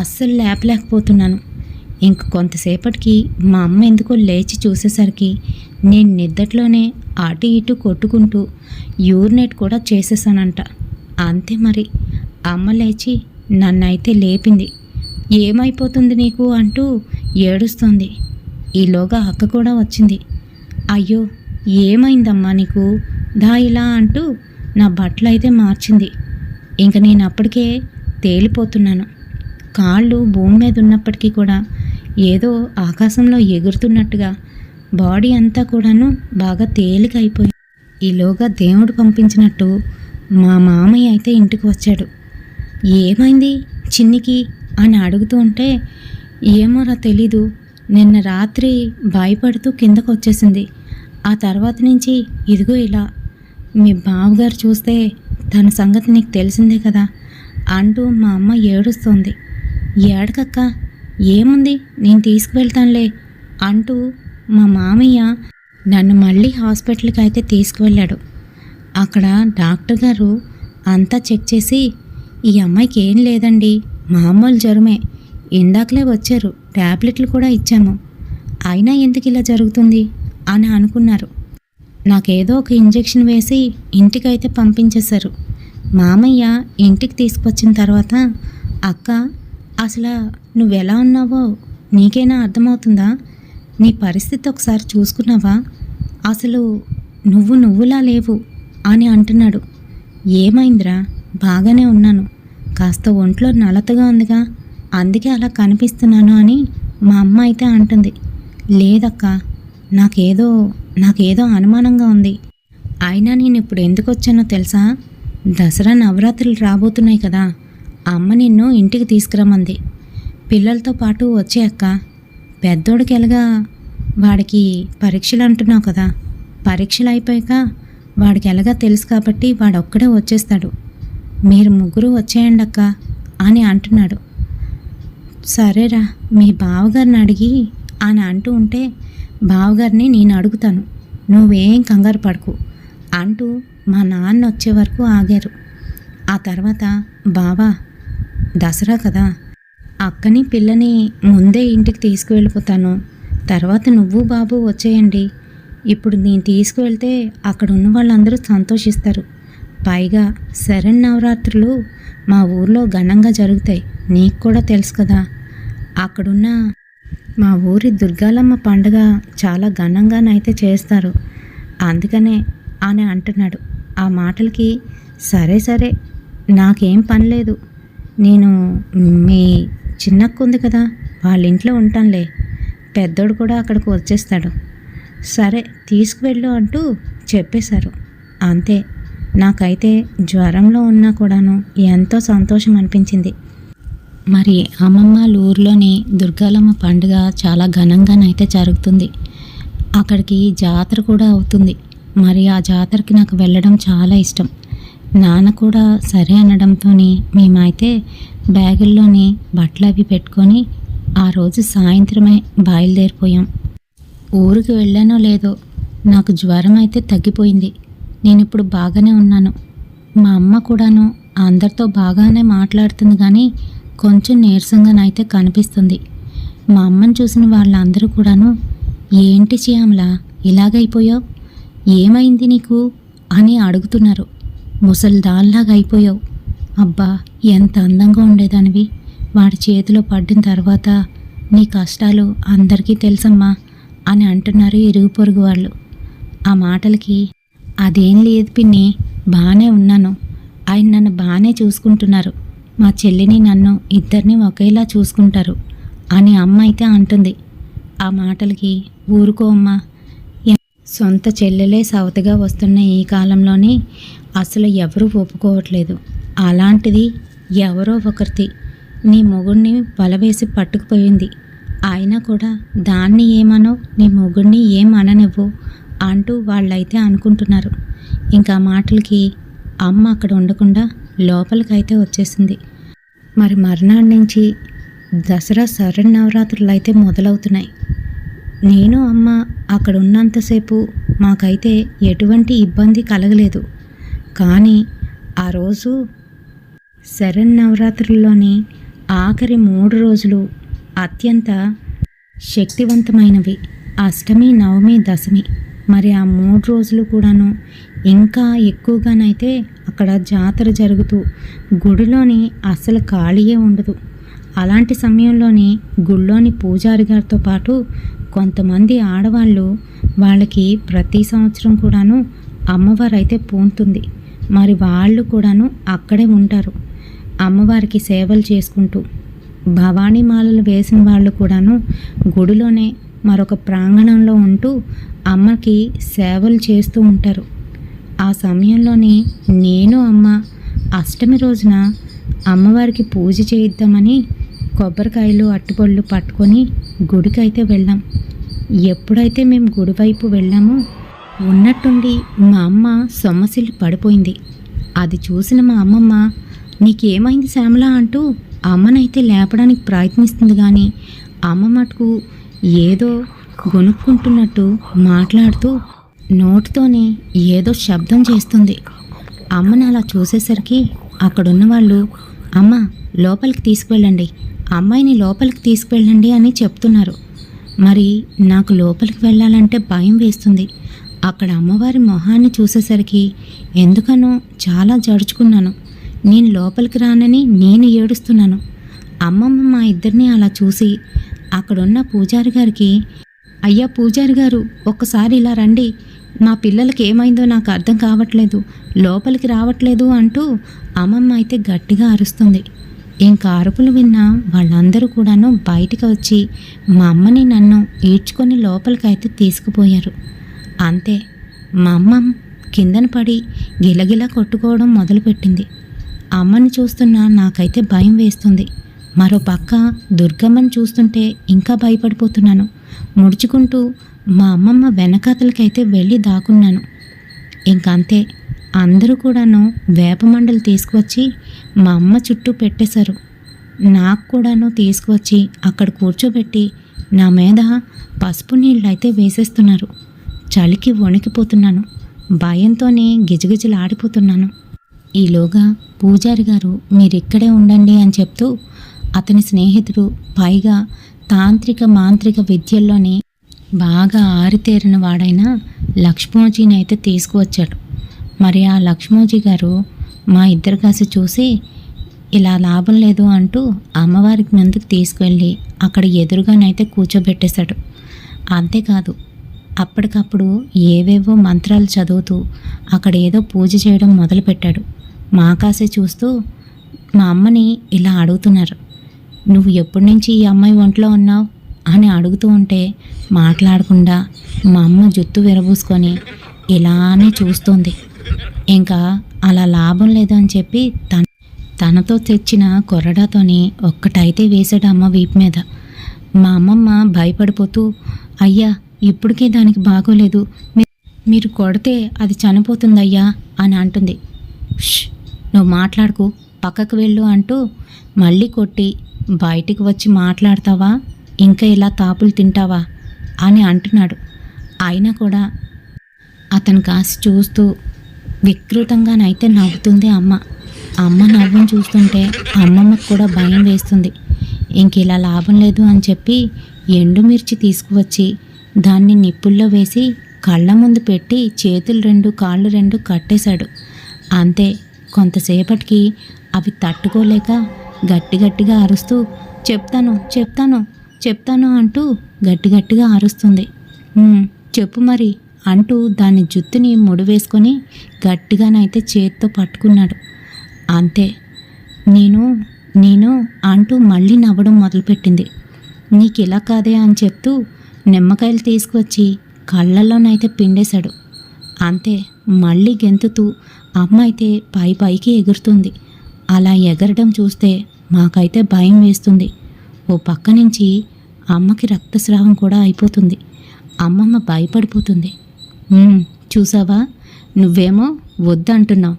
అస్సలు లేపలేకపోతున్నాను. ఇంక కొంతసేపటికి మా అమ్మ ఎందుకో లేచి చూసేసరికి నేను నిద్దట్లోనే అటు ఇటు కొట్టుకుంటూ యూరినేట్ కూడా చేసేసానంట. అంతే మరి. అమ్మ లేచి నన్నైతే లేపింది. ఏమైపోతుంది నీకు అంటూ ఏడుస్తోంది. ఈలోగా అక్క కూడా వచ్చింది. అయ్యో ఏమైందమ్మా నీకు, దా ఇలా అంటూ నా బట్టలు అయితే మార్చింది. ఇంక నేను అప్పటికే తేలిపోతున్నాను. కాళ్ళు భూమి మీద ఉన్నప్పటికీ కూడా ఏదో ఆకాశంలో ఎగురుతున్నట్టుగా బాడీ అంతా కూడాను బాగా తేలిక అయిపోయింది. ఈలోగా దేవుడు పంపించినట్టు మా మామయ్య అయితే ఇంటికి వచ్చాడు. ఏమైంది చిన్నికి అని అడుగుతూ ఉంటే, ఏమోరా తెలీదు, నిన్న రాత్రి భయపడుతూ కిందకు వచ్చేసింది. ఆ తర్వాత నుంచి ఇదిగో ఇలా. మీ బావగారు చూస్తే తన సంగతి నీకు తెలిసిందే కదా అంటూ మా అమ్మ ఏడుస్తోంది. ఏడకక్క, ఏముంది నేను తీసుకువెళ్తానులే అంటూ మా మామయ్య నన్ను మళ్ళీ హాస్పిటల్కి అయితే తీసుకువెళ్ళాడు. అక్కడ డాక్టర్ గారు అంతా చెక్ చేసి, ఈ అమ్మాయికి ఏం లేదండి, మామూలు జ్వరమే, ఇందాకలే వచ్చారు, ట్యాబ్లెట్లు కూడా ఇచ్చాము, అయినా ఎందుకు ఇలా జరుగుతుంది అని అనుకున్నారు. నాకేదో ఒక ఇంజెక్షన్ వేసి ఇంటికైతే పంపించేశారు. మామయ్య ఇంటికి తీసుకొచ్చిన తర్వాత, అక్క అసలు నువ్వెలా ఉన్నావో నీకైనా అర్థమవుతుందా, నీ పరిస్థితి ఒకసారి చూసుకున్నావా, అసలు నువ్వులా లేవు అని అంటున్నాడు. ఏమైందిరా, బాగానే ఉన్నాను, కాస్త ఒంట్లో నలతగా ఉందిగా, అందుకే అలా కనిపిస్తున్నాను అని మా అమ్మ అయితే అంటుంది. లేదక్క, నాకేదో అనుమానంగా ఉంది. అయినా నేను ఇప్పుడు ఎందుకు వచ్చానో తెలుసా, దసరా నవరాత్రులు రాబోతున్నాయి కదా, అమ్మ నిన్ను ఇంటికి తీసుకురమ్మంది. పిల్లలతో పాటు వచ్చే అక్క, పెద్దోడికి ఎలాగా వాడికి పరీక్షలు అంటున్నావు కదా, పరీక్షలు అయిపోయాక వాడికి ఎలాగా తెలుసు కాబట్టి వాడొక్కడే వచ్చేస్తాడు, మీరు ముగ్గురు వచ్చేయండి అక్క అని అంటున్నాడు. సరేరా మీ బావగారిని అడిగి అని అంటూ ఉంటే, బావగారిని నేను అడుగుతాను, నువ్వేం కంగారు పడకు అంటూ మా నాన్న వచ్చే వరకు ఆగారు. ఆ తర్వాత, బావా దసరా కదా, అక్కని పిల్లని ముందే ఇంటికి తీసుకువెళ్ళిపోతాను, తర్వాత నువ్వు బాబు వచ్చేయండి, ఇప్పుడు నేను తీసుకువెళ్తే అక్కడ ఉన్న వాళ్ళందరూ సంతోషిస్తారు, పైగా శరన్నవరాత్రులు మా ఊర్లో ఘనంగా జరుగుతాయి, నీకు కూడా తెలుసు కదా, అక్కడున్న మా ఊరి దుర్గాలమ్మ పండుగ చాలా ఘనంగానైతే చేస్తారు, అందుకనే అని అంటున్నాడు. ఆ మాటలకి సరే నాకేం పని లేదు, నేను మీ చిన్నక్క ఉంది కదా వాళ్ళ ఇంట్లో ఉంటానులే, పెద్దోడు కూడా అక్కడికి వచ్చేస్తాడు, సరే తీసుకువెళ్ళు అంటూ చెప్పేశారు. అంతే. నాకైతే జ్వరంలో ఉన్నా కూడాను ఎంతో సంతోషం అనిపించింది. మరి అమ్మమ్మ ఊర్లోని దుర్గాలమ్మ పండుగ చాలా ఘనంగానైతే జరుగుతుంది. అక్కడికి జాతర కూడా అవుతుంది. మరి ఆ జాతరకి నాకు వెళ్ళడం చాలా ఇష్టం. నాన్న కూడా సరే అనడంతో మేమైతే బ్యాగుల్లోని బట్టలు అవి పెట్టుకొని ఆ రోజు సాయంత్రమే బయలుదేరిపోయాం. ఊరికి వెళ్ళానో లేదో నాకు జ్వరం అయితే తగ్గిపోయింది. నేను ఇప్పుడు బాగానే ఉన్నాను. మా అమ్మ కూడాను అందరితో బాగానే మాట్లాడుతుంది, కానీ కొంచెం నీరసంగానైతే కనిపిస్తుంది. మా అమ్మని చూసిన వాళ్ళందరూ కూడాను, ఏంటి శ్యామలా ఇలాగైపోయావు, ఏమైంది నీకు అని అడుగుతున్నారు. ముసలిదాల్లాగా అయిపోయావు, అబ్బా ఎంత అందంగా ఉండేదానివి, వాడి చేతిలో పడిన తర్వాత నీ కష్టాలు అందరికీ తెలుసమ్మా అని అంటున్నారు ఇరుగు పొరుగు వాళ్ళు. ఆ మాటలకి అదేం లేదు పిన్ని, బాగానే ఉన్నాను, ఆయన నన్ను బాగానే చూసుకుంటున్నారు, మా చెల్లిని నన్ను ఇద్దరిని ఒకేలా చూసుకుంటారు అని అమ్మ అయితే అంటుంది. ఆ మాటలకి ఊరుకో అమ్మా, సొంత చెల్లెలే సవతిగా వస్తున్న ఈ కాలంలోనే అసలు ఎవరూ ఒప్పుకోవట్లేదు. అలాంటిది ఎవరో ఒకరిది నీ మొగుడిని వలవేసి పట్టుకుపోయింది, అయినా కూడా దాన్ని ఏమనో నీ మొగుడిని ఏం అననివ్వు అంటూ వాళ్ళైతే అనుకుంటున్నారు. ఇంకా మాటలకి అమ్మ అక్కడ ఉండకుండా లోపలికైతే వచ్చేసింది. మరి మర్నాడు నుంచి దసరా శరన్నవరాత్రులు అయితే మొదలవుతున్నాయి. నేను అమ్మ అక్కడ ఉన్నంతసేపు మాకైతే ఎటువంటి ఇబ్బంది కలగలేదు. కానీ ఆ రోజు శరన్నవరాత్రుల్లోని ఆఖరి 3 రోజులు అత్యంత శక్తివంతమైనవి. అష్టమి, నవమి, దశమి. మరి ఆ 3 రోజులు కూడాను ఇంకా ఎక్కువగానైతే అక్కడ జాతర జరుగుతూ గుడిలోని అసలు ఖాళీయే ఉండదు. అలాంటి సమయంలోని గుళ్ళోని పూజారి గారితో పాటు కొంతమంది ఆడవాళ్ళు వాళ్ళకి ప్రతి సంవత్సరం కూడాను అమ్మవారు అయితే పూనుతుంది. మరి వాళ్ళు కూడాను అక్కడే ఉంటారు అమ్మవారికి సేవలు చేసుకుంటూ. భవానీ మాలలు వేసిన వాళ్ళు కూడాను గుడిలోనే మరొక ప్రాంగణంలో ఉంటూ అమ్మకి సేవలు చేస్తూ ఉంటారు. ఆ సమయంలోని నేను అమ్మ అష్టమి రోజున అమ్మవారికి పూజ చేయిద్దామని కొబ్బరికాయలు అట్టుపళ్ళు పట్టుకొని గుడికైతే వెళ్ళాం. ఎప్పుడైతే మేము గుడి వైపు వెళ్ళామో ఉన్నట్టుండి మా అమ్మ సొమ్మసిల్లి పడిపోయింది. అది చూసిన మా అమ్మమ్మ నీకేమైంది శ్యామల అంటూ అమ్మనైతే లేపడానికి ప్రయత్నిస్తుంది. కానీ అమ్మ మటుకు ఏదో గొనుక్కుంటున్నట్టు మాట్లాడుతూ నోటితోనే ఏదో శబ్దం చేస్తుంది. అమ్మని అలా చూసేసరికి అక్కడున్న వాళ్ళు అమ్మ లోపలికి తీసుకువెళ్ళండి, అమ్మాయిని లోపలికి తీసుకువెళ్ళండి అని చెప్తున్నారు. మరి నాకు లోపలికి వెళ్ళాలంటే భయం వేస్తుంది. అక్కడ అమ్మవారి మొహాన్ని చూసేసరికి ఎందుకనో చాలా జడుచుకున్నాను. నేను లోపలికి రానని నేను ఏడుస్తున్నాను. అమ్మమ్మ మా ఇద్దరిని అలా చూసి అక్కడున్న పూజారి గారికి అయ్యా పూజారి గారు ఒక్కసారి ఇలా రండి, మా పిల్లలకి ఏమైందో నాకు అర్థం కావట్లేదు, లోపలికి రావట్లేదు అంటూ అమ్మమ్మ అయితే గట్టిగా అరుస్తుంది. ఇంకా అరుపులు విన్న వాళ్ళందరూ కూడాను బయటికి వచ్చి మా అమ్మని నన్ను ఈడ్చుకొని లోపలికైతే తీసుకుపోయారు. అంతే మా అమ్మ కిందన పడి గిలగిలా కొట్టుకోవడం మొదలుపెట్టింది. అమ్మని చూస్తున్నా నాకైతే భయం వేస్తుంది. మరో పక్క దుర్గమ్మని చూస్తుంటే ఇంకా భయపడిపోతున్నాను. ముడుచుకుంటూ మా అమ్మమ్మ వెనకాతలకైతే వెళ్ళి దాక్కున్నాను. ఇంకంతే అందరూ కూడాను వేపమండలు తీసుకువచ్చి మా అమ్మ చుట్టూ పెట్టేశారు. నాకు కూడాను తీసుకువచ్చి అక్కడ కూర్చోబెట్టి నా మీద పసుపు నీళ్ళైతే వేసేస్తున్నారు. చలికి వణికిపోతున్నాను, భయంతోనే గిజగిజలాడిపోతున్నాను. ఈలోగా పూజారి గారు మీరిక్కడే ఉండండి అని చెప్తూ అతని స్నేహితుడు, పైగా తాంత్రిక మాంత్రిక విద్యల్లోని బాగా ఆరితేరిన వాడైన లక్ష్మోజీని అయితే తీసుకువచ్చాడు. మరి ఆ లక్ష్మోజీ గారు మా ఇద్దరు కాసి చూసి ఇలా లాభం లేదు అంటూ అమ్మవారికి ముందుకు తీసుకువెళ్ళి అక్కడ ఎదురుగానైతే కూర్చోబెట్టేశాడు. అంతేకాదు అప్పటికప్పుడు ఏవేవో మంత్రాలు చదువుతూ అక్కడ ఏదో పూజ చేయడం మొదలుపెట్టాడు. మా కాసే చూస్తూ మా అమ్మని ఇలా అడుగుతున్నారు, నువ్వు ఎప్పటి నుంచి ఈ అమ్మాయి ఒంట్లో ఉన్నావు అని అడుగుతూ ఉంటే మాట్లాడకుండా మా అమ్మ జుత్తు విరబూసుకొని ఇలానే చూస్తుంది. ఇంకా అలా లాభం లేదు అని చెప్పి తనతో తెచ్చిన కొరడాతోని ఒక్కటైతే వేసాడు అమ్మ వీపు మీద. మా అమ్మమ్మ భయపడిపోతూ అయ్యా ఇప్పటికే దానికి బాగోలేదు, మీరు కొడితే అది చనిపోతుందయ్యా అని అంటుంది. నువ్వు మాట్లాడుకు, పక్కకు వెళ్ళు అంటూ మళ్ళీ కొట్టి బయటికి వచ్చి మాట్లాడతావా, ఇంకా ఇలా తాపులు తింటావా అని అంటున్నాడు. అయినా కూడా అతను కాసి చూస్తూ వికృతంగానైతే నవ్వుతుంది అమ్మ. అమ్మ నవ్వును చూస్తుంటే అమ్మమ్మకు కూడా భయం వేస్తుంది. ఇంక ఇలా లాభం లేదు అని చెప్పి ఎండుమిర్చి తీసుకువచ్చి దాన్ని నిప్పుల్లో వేసి కళ్ళ ముందు పెట్టి చేతులు 2 కాళ్ళు 2 కట్టేశాడు. అంతే కొంతసేపటికి అవి తట్టుకోలేక గట్టిగా అరుస్తూ చెప్తాను చెప్తాను చెప్తాను అంటూ గట్టిగా అరుస్తుంది. చెప్పు మరి అంటూ దాని జుత్తుని ముడివేసుకొని గట్టిగానైతే చేత్తో పట్టుకున్నాడు. అంతే, నేను నేను అంటూ మళ్ళీ నవ్వడం మొదలుపెట్టింది. నీకిలా కాదే అని చెప్తూ నిమ్మకాయలు తీసుకువచ్చి కళ్ళల్లోనైతే పిండేశాడు. అంతే, మళ్ళీ గెంతుతూ అమ్మ అయితే పైకి ఎగురుతుంది. అలా ఎగరడం చూస్తే మాకైతే భయం వేస్తుంది. ఓ పక్క నుంచి అమ్మకి రక్తస్రావం కూడా అయిపోతుంది. అమ్మమ్మ భయపడిపోతుంది. చూసావా, నువ్వేమో వద్దంటున్నావు.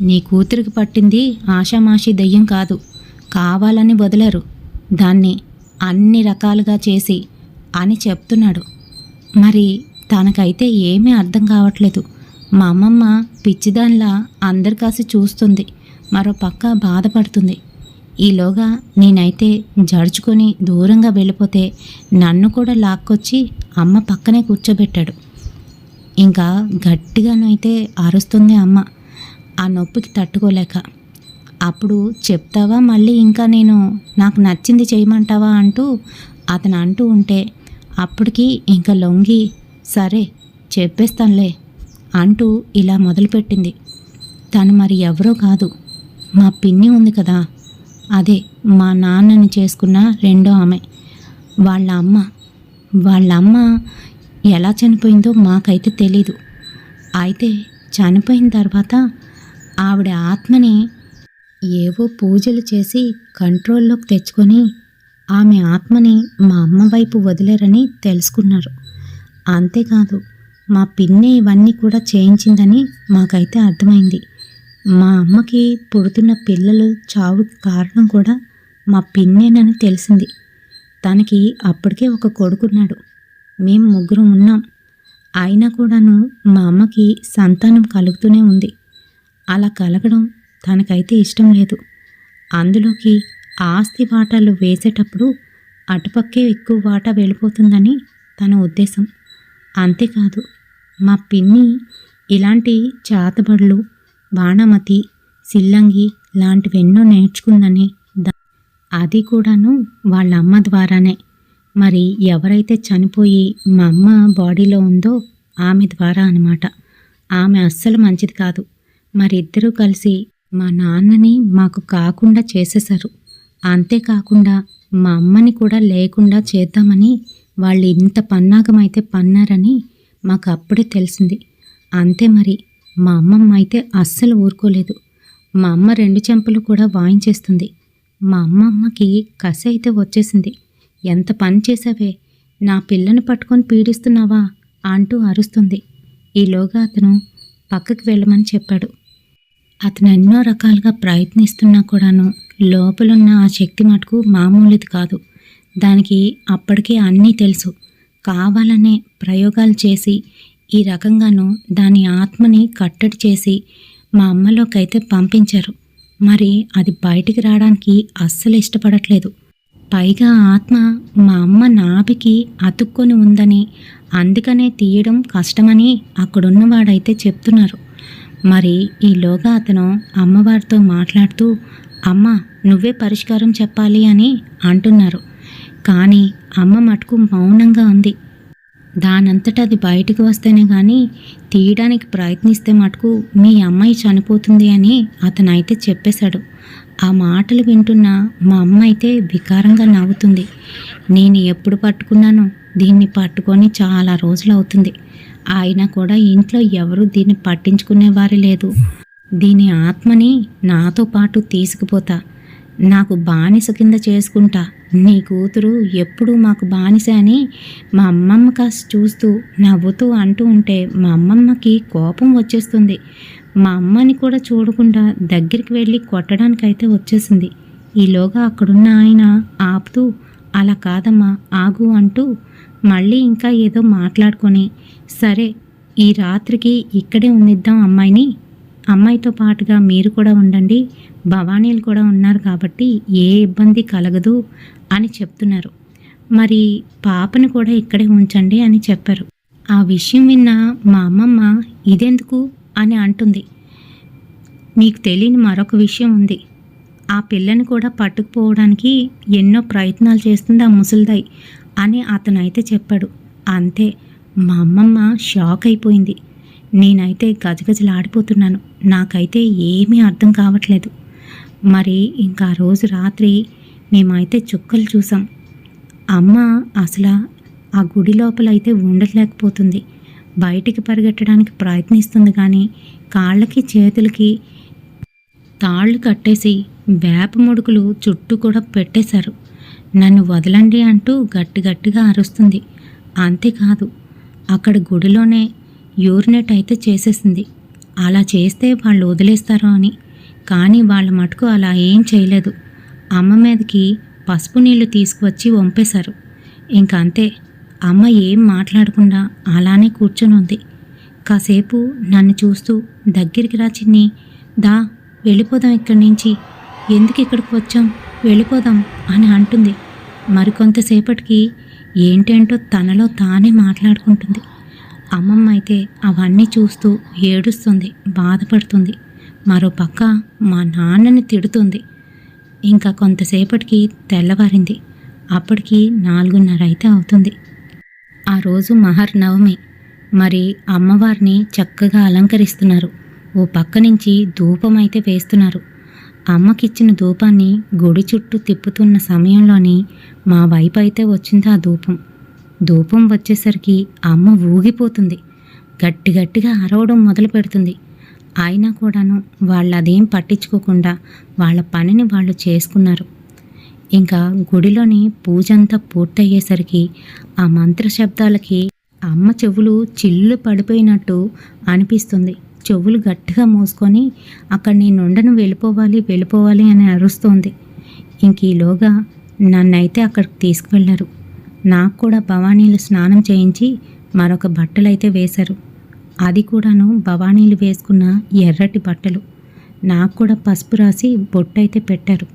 నీ కూతురికి పట్టింది ఆషామాషి దెయ్యం కాదు, కావాలని వదిలేరు దాన్ని అన్ని రకాలుగా చేసి అని చెప్తున్నాడు. మరి తనకైతే ఏమీ అర్థం కావట్లేదు. మా అమ్మమ్మ పిచ్చిదానిలా అందరి కాసి చూస్తుంది, మరో పక్క బాధపడుతుంది. ఈలోగా నేనైతే జడుచుకొని దూరంగా వెళ్ళిపోతే నన్ను కూడా లాక్కొచ్చి అమ్మ పక్కనే కూర్చోబెట్టాడు. ఇంకా గట్టిగానైతే అరుస్తుంది అమ్మ, ఆ నొప్పికి తట్టుకోలేక. అప్పుడు చెప్తావా మళ్ళీ ఇంకా నాకు నచ్చింది చేయమంటావా అంటూ అతను అంటూ ఉంటే అప్పటికి ఇంకా లొంగి సరే చెప్పేస్తానులే అంటూ ఇలా మొదలుపెట్టింది. తను మరి ఎవరో కాదు, మా పిన్ని ఉంది కదా, అదే మా నాన్నని చేసుకున్న రెండో ఆమె. వాళ్ళ అమ్మ ఎలా చనిపోయిందో మాకైతే తెలీదు. అయితే చనిపోయిన తర్వాత ఆవిడ ఆత్మని ఏవో పూజలు చేసి కంట్రోల్లోకి తెచ్చుకొని ఆమె ఆత్మని మా అమ్మ వైపు వదిలేరని తెలుసుకున్నారు. అంతేకాదు మా పిన్ని ఇవన్నీ కూడా చేయించిందని మాకైతే అర్థమైంది. మా అమ్మకి పుడుతున్న పిల్లలు చావుకి కారణం కూడా మా పిన్నేనని తెలిసింది. తనకి అప్పటికే ఒక కొడుకున్నాడు, మేము ముగ్గురం ఉన్నాం. అయినా కూడాను మా అమ్మకి సంతానం కలుగుతూనే ఉంది. అలా కలగడం తనకైతే ఇష్టం లేదు. అందులోకి ఆస్తి వాటాలు వేసేటప్పుడు అటుపక్కే ఎక్కువ వాటా వెళ్ళిపోతుందని తన ఉద్దేశం. అంతేకాదు మా పిన్ని ఇలాంటి చాతబడులు, బాణమతి, సిల్లంగి లాంటివెన్నో నేర్చుకుందని, అది కూడాను వాళ్ళ అమ్మ ద్వారానే. మరి ఎవరైతే చనిపోయి మా అమ్మ బాడీలో ఉందో ఆమె ద్వారా అన్నమాట. ఆమె అస్సలు మంచిది కాదు. మరిద్దరూ కలిసి మా నాన్నని మాకు కాకుండా చేసేశారు. అంతేకాకుండా మా అమ్మని కూడా లేకుండా చేద్దామని వాళ్ళు ఇంత పన్నాగమైతే పన్నారని మాకు అప్పుడే తెలిసింది. అంతే, మరి మా అమ్మమ్మ అయితే అస్సలు ఊరుకోలేదు. మా అమ్మ 2 చెంపలు కూడా వాయించేస్తుంది. మా అమ్మమ్మకి కసి అయితే వచ్చేసింది. ఎంత పని చేసావే, నా పిల్లని పట్టుకొని పీడిస్తున్నావా అంటూ అరుస్తుంది. ఈలోగా అతను పక్కకి వెళ్ళమని చెప్పాడు. అతను ఎన్నో రకాలుగా ప్రయత్నిస్తున్నా కూడాను లోపలున్న ఆ శక్తి మటుకు మామూలుది కాదు. దానికి అప్పటికే అన్నీ తెలుసు. కావాలనే ప్రయోగాలు చేసి ఈ రకంగాను దాని ఆత్మని కట్టడి చేసి మా అమ్మలోకైతే పంపించారు. మరి అది బయటికి రావడానికి అస్సలు ఇష్టపడట్లేదు. పైగా ఆత్మ మా అమ్మ నాభికి అతుక్కొని ఉందని, అందుకనే తీయడం కష్టమని అక్కడున్నవాడైతే చెప్తున్నారు. మరి ఈలోగా అతను అమ్మవారితో మాట్లాడుతూ అమ్మ నువ్వే పరిష్కారం చెప్పాలి అని అంటున్నారు. కానీ అమ్మ మటుకు మౌనంగా ఉంది. దానంతట అది బయటకు వస్తేనే కానీ తీయడానికి ప్రయత్నిస్తే మటుకు మీ అమ్మాయి చనిపోతుంది అని అతనైతే చెప్పేశాడు. ఆ మాటలు వింటున్న మా అమ్మ అయితే వికారంగా నవ్వుతుంది. నేను ఎప్పుడు పట్టుకున్నానో దీన్ని పట్టుకొని చాలా రోజులు అవుతుంది. అయినా కూడా ఇంట్లో ఎవరు దీన్ని పట్టించుకునేవారే లేదు. దీని ఆత్మని నాతో పాటు తీసుకుపోతా, నాకు బానిస కింద చేసుకుంటా. నీ కూతురు ఎప్పుడూ మాకు బానిస అని మా అమ్మమ్మ కాసి చూస్తూ నవ్వుతూ అంటూ ఉంటే మా అమ్మమ్మకి కోపం వచ్చేస్తుంది. మా అమ్మని కూడా చూడకుండా దగ్గరికి వెళ్ళి కొట్టడానికైతే వచ్చేసింది. ఈలోగా అక్కడున్న ఆయన ఆపుతూ అలా కాదమ్మా ఆగు అంటూ మళ్ళీ ఇంకా ఏదో మాట్లాడుకొని సరే ఈ రాత్రికి ఇక్కడే ఉండిద్దాం అమ్మాయిని, అమ్మాయితో పాటుగా మీరు కూడా ఉండండి, భవానీలు కూడా ఉన్నారు కాబట్టి ఏ ఇబ్బంది కలగదు అని చెప్తున్నారు. మరి పాపని కూడా ఇక్కడే ఉంచండి అని చెప్పారు. ఆ విషయం విన్న మా అమ్మమ్మ ఇదెందుకు అని అంటుంది. మీకు తెలియని మరొక విషయం ఉంది. ఆ పిల్లని కూడా పట్టుకుపోవడానికి ఎన్నో ప్రయత్నాలు చేస్తుంది ఆ ముసలిదాయి అని అతనైతే చెప్పాడు. అంతే, మా అమ్మమ్మ షాక్ అయిపోయింది. నేనైతే గజగజలాడిపోతున్నాను. నాకైతే ఏమీ అర్థం కావట్లేదు. మరి ఇంకా ఆ రోజు రాత్రి మేమైతే చుక్కలు చూసాం. అమ్మ అసలు ఆ గుడి లోపలైతే ఉండలేకపోతుంది. బయటికి పరిగెట్టడానికి ప్రయత్నిస్తుంది, కానీ కాళ్ళకి చేతులకి తాళ్ళు కట్టేసి వేప ముడుకులు చుట్టూ కూడా పెట్టేశారు. నన్ను వదలండి అంటూ గట్టిగా అరుస్తుంది. అంతేకాదు, అక్కడ గుడిలోనే యూరినేట్ అయితే చేసేసింది. అలా చేస్తే వాళ్ళు వదిలేస్తారో అని. కానీ వాళ్ళ మటుకు అలా ఏం చేయలేదు. అమ్మ మీదకి పసుపు నీళ్లు తీసుకువచ్చి వంపేశారు. ఇంక అంతే, అమ్మ ఏం మాట్లాడకుండా అలానే కూర్చొని ఉంది. కాసేపు నన్ను చూస్తూ దగ్గరికి రా చిన్ని, దా వెళ్ళిపోదాం ఇక్కడి నుంచి, ఎందుకు ఇక్కడికి వచ్చాం, వెళ్ళిపోదాం అని అంటుంది. మరికొంతసేపటికి ఏంటేంటో తనలో తానే మాట్లాడుకుంటుంది. అమ్మమ్మ అయితే అవన్నీ చూస్తూ ఏడుస్తుంది, బాధపడుతుంది. మరో పక్క మా నాన్నని తిడుతుంది. ఇంకా కొంతసేపటికి తెల్లవారింది. అప్పటికి 4:30 అయితే అవుతుంది. ఆ రోజు మహర్నవమి. మరి అమ్మవారిని చక్కగా అలంకరిస్తున్నారు. ఓ పక్క నుంచి ధూపం అయితే వేస్తున్నారు. అమ్మకిచ్చిన ధూపాన్ని గుడి చుట్టూ తిప్పుతున్న సమయంలోని మా వైపు అయితే వచ్చింది ఆ ధూపం. ధూపం వచ్చేసరికి అమ్మ ఊగిపోతుంది. గట్టిగా అరవడం మొదలు పెడుతుంది. అయినా కూడాను వాళ్ళు అదేం పట్టించుకోకుండా వాళ్ళ పనిని వాళ్ళు చేసుకున్నారు. ఇంకా గుడిలోని పూజంతా పూర్తయ్యేసరికి ఆ మంత్ర శబ్దాలకి అమ్మ చెవులు చిల్లు పడిపోయినట్టు అనిపిస్తుంది. చెవులు గట్టిగా మూసుకొని అక్కడ నేనుండను, వెళ్ళిపోవాలి అని అరుస్తోంది. ఇంక ఈలోగా నన్నైతే అక్కడికి తీసుకువెళ్ళారు. నాకు కూడా భవానీలు స్నానం చేయించి మరొక బట్టలైతే వేశారు. అది కూడాను భవానీలు వేసుకున్న ఎర్రటి బట్టలు. నాకు కూడా పసుపు రాసి బొట్టయితే పెట్టారు.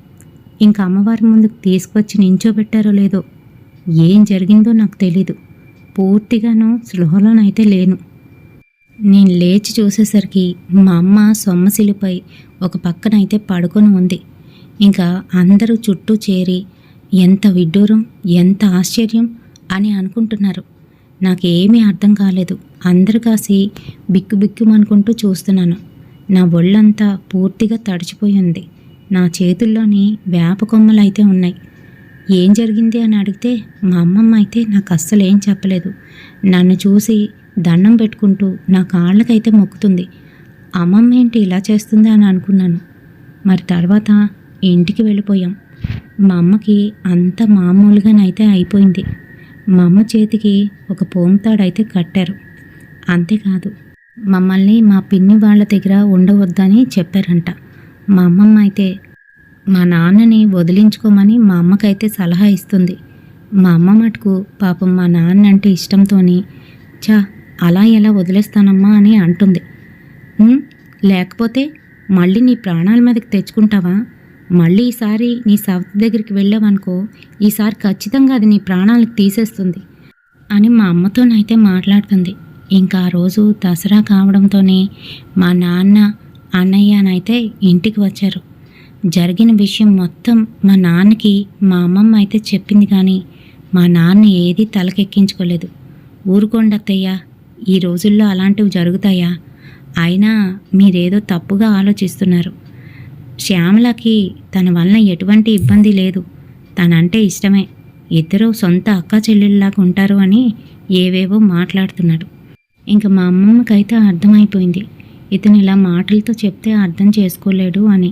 ఇంకా అమ్మవారి ముందుకు తీసుకొచ్చి నించోబెట్టారో లేదో, ఏం జరిగిందో నాకు తెలీదు. పూర్తిగాను స్పృహలోనైతే లేను. నేను లేచి చూసేసరికి మా అమ్మ సొమ్మసిలిపై ఒక పక్కనైతే పడుకొని ఉంది. ఇంకా అందరూ చుట్టూ చేరి ఎంత విడ్డూరం, ఎంత ఆశ్చర్యం అని అనుకుంటున్నారు. నాకేమీ అర్థం కాలేదు. అందరు కాసి బిక్కుమనుకుంటూ చూస్తున్నాను. నా ఒళ్ళంతా పూర్తిగా తడిచిపోయి ఉంది. నా చేతుల్లోని వేప కొమ్మలు అయితే ఉన్నాయి. ఏం జరిగింది అని అడిగితే మా అమ్మమ్మ అయితే నాకు అస్సలు ఏం చెప్పలేదు. నన్ను చూసి దండం పెట్టుకుంటూ నా కాళ్ళకైతే మొక్కుతుంది. అమ్మమ్మ ఏంటి ఇలా చేస్తుందా అని అనుకున్నాను. మరి తర్వాత ఇంటికి వెళ్ళిపోయాం. మా అమ్మకి అంత మామూలుగానైతే అయిపోయింది. మా అమ్మ చేతికి ఒక పోంతాడైతే కట్టారు. అంతేకాదు, మమ్మల్ని మా పిన్ని వాళ్ళ దగ్గర ఉండవద్దని చెప్పారంట. మా అమ్మమ్మ అయితే మా నాన్నని వదిలించుకోమని మా అమ్మకైతే సలహా ఇస్తుంది. మా అమ్మ మటుకు పాపం మా నాన్న అంటే ఇష్టంతోని అలా ఎలా వదిలేస్తానమ్మా అని అంటుంది. లేకపోతే మళ్ళీ నీ ప్రాణాల మీదకి తెచ్చుకుంటావా? మళ్ళీ ఈసారి నీ సవతి దగ్గరికి వెళ్ళావనుకో, ఈసారి ఖచ్చితంగా అది నీ ప్రాణాలకు తీసేస్తుంది అని మా అమ్మతోనైతే మాట్లాడుతుంది. ఇంకా ఆ రోజు దసరా కావడంతోనే మా నాన్న అన్నయ్యనైతే ఇంటికి వచ్చారు. జరిగిన విషయం మొత్తం మా నాన్నకి మా అమ్మమ్మ అయితే చెప్పింది, కానీ మా నాన్న ఏదీ తలకెక్కించుకోలేదు. ఊరుకోండి అత్తయ్య, ఈ రోజుల్లో అలాంటివి జరుగుతాయా? అయినా మీరేదో తప్పుగా ఆలోచిస్తున్నారు. శ్యామలకి తన వలన ఎటువంటి ఇబ్బంది లేదు. తనంటే ఇష్టమే. ఇద్దరూ సొంత అక్క చెల్లెళ్ళలాగా ఉంటారు అని ఏవేవో మాట్లాడుతున్నాడు. ఇంకా మా అమ్మమ్మకైతే అర్థమైపోయింది, ఇతను ఇలా మాటలతో చెప్తే అర్థం చేసుకోలేడు అని.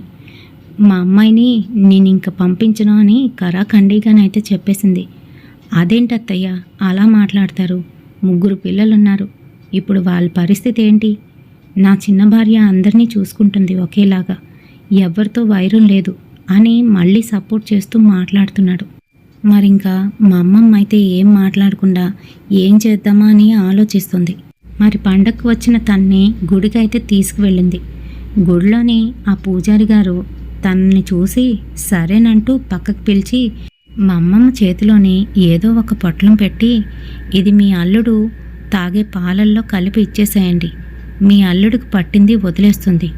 మా అమ్మాయిని నేను ఇంక పంపించను అని కరాఖండిగానైతే చెప్పేసింది. అదేంటత్తయ్య అలా మాట్లాడతారు? 3 పిల్లలున్నారు. ఇప్పుడు వాళ్ళ పరిస్థితి ఏంటి? నా చిన్న భార్య అందరినీ చూసుకుంటుంది ఒకేలాగా, ఎవరితో వైరం లేదు అని మళ్ళీ సపోర్ట్ చేస్తూ మాట్లాడుతున్నాడు. మరింకా మా అమ్మమ్మ అయితే ఏం మాట్లాడకుండా ఏం చేద్దామా అని ఆలోచిస్తుంది. మరి పండగకు వచ్చిన తన్ని గుడికైతే తీసుకువెళ్ళింది. గుడిలోని ఆ పూజారి గారు తనని చూసి సరేనంటూ పక్కకు పిలిచి మా అమ్మమ్మ చేతిలోని ఏదో ఒక పొట్లం పెట్టి, ఇది మీ అల్లుడు తాగే పాలల్లో కలిపి ఇచ్చేసేయండి. మీ అల్లుడికి పట్టింది వదిలేస్తుంది.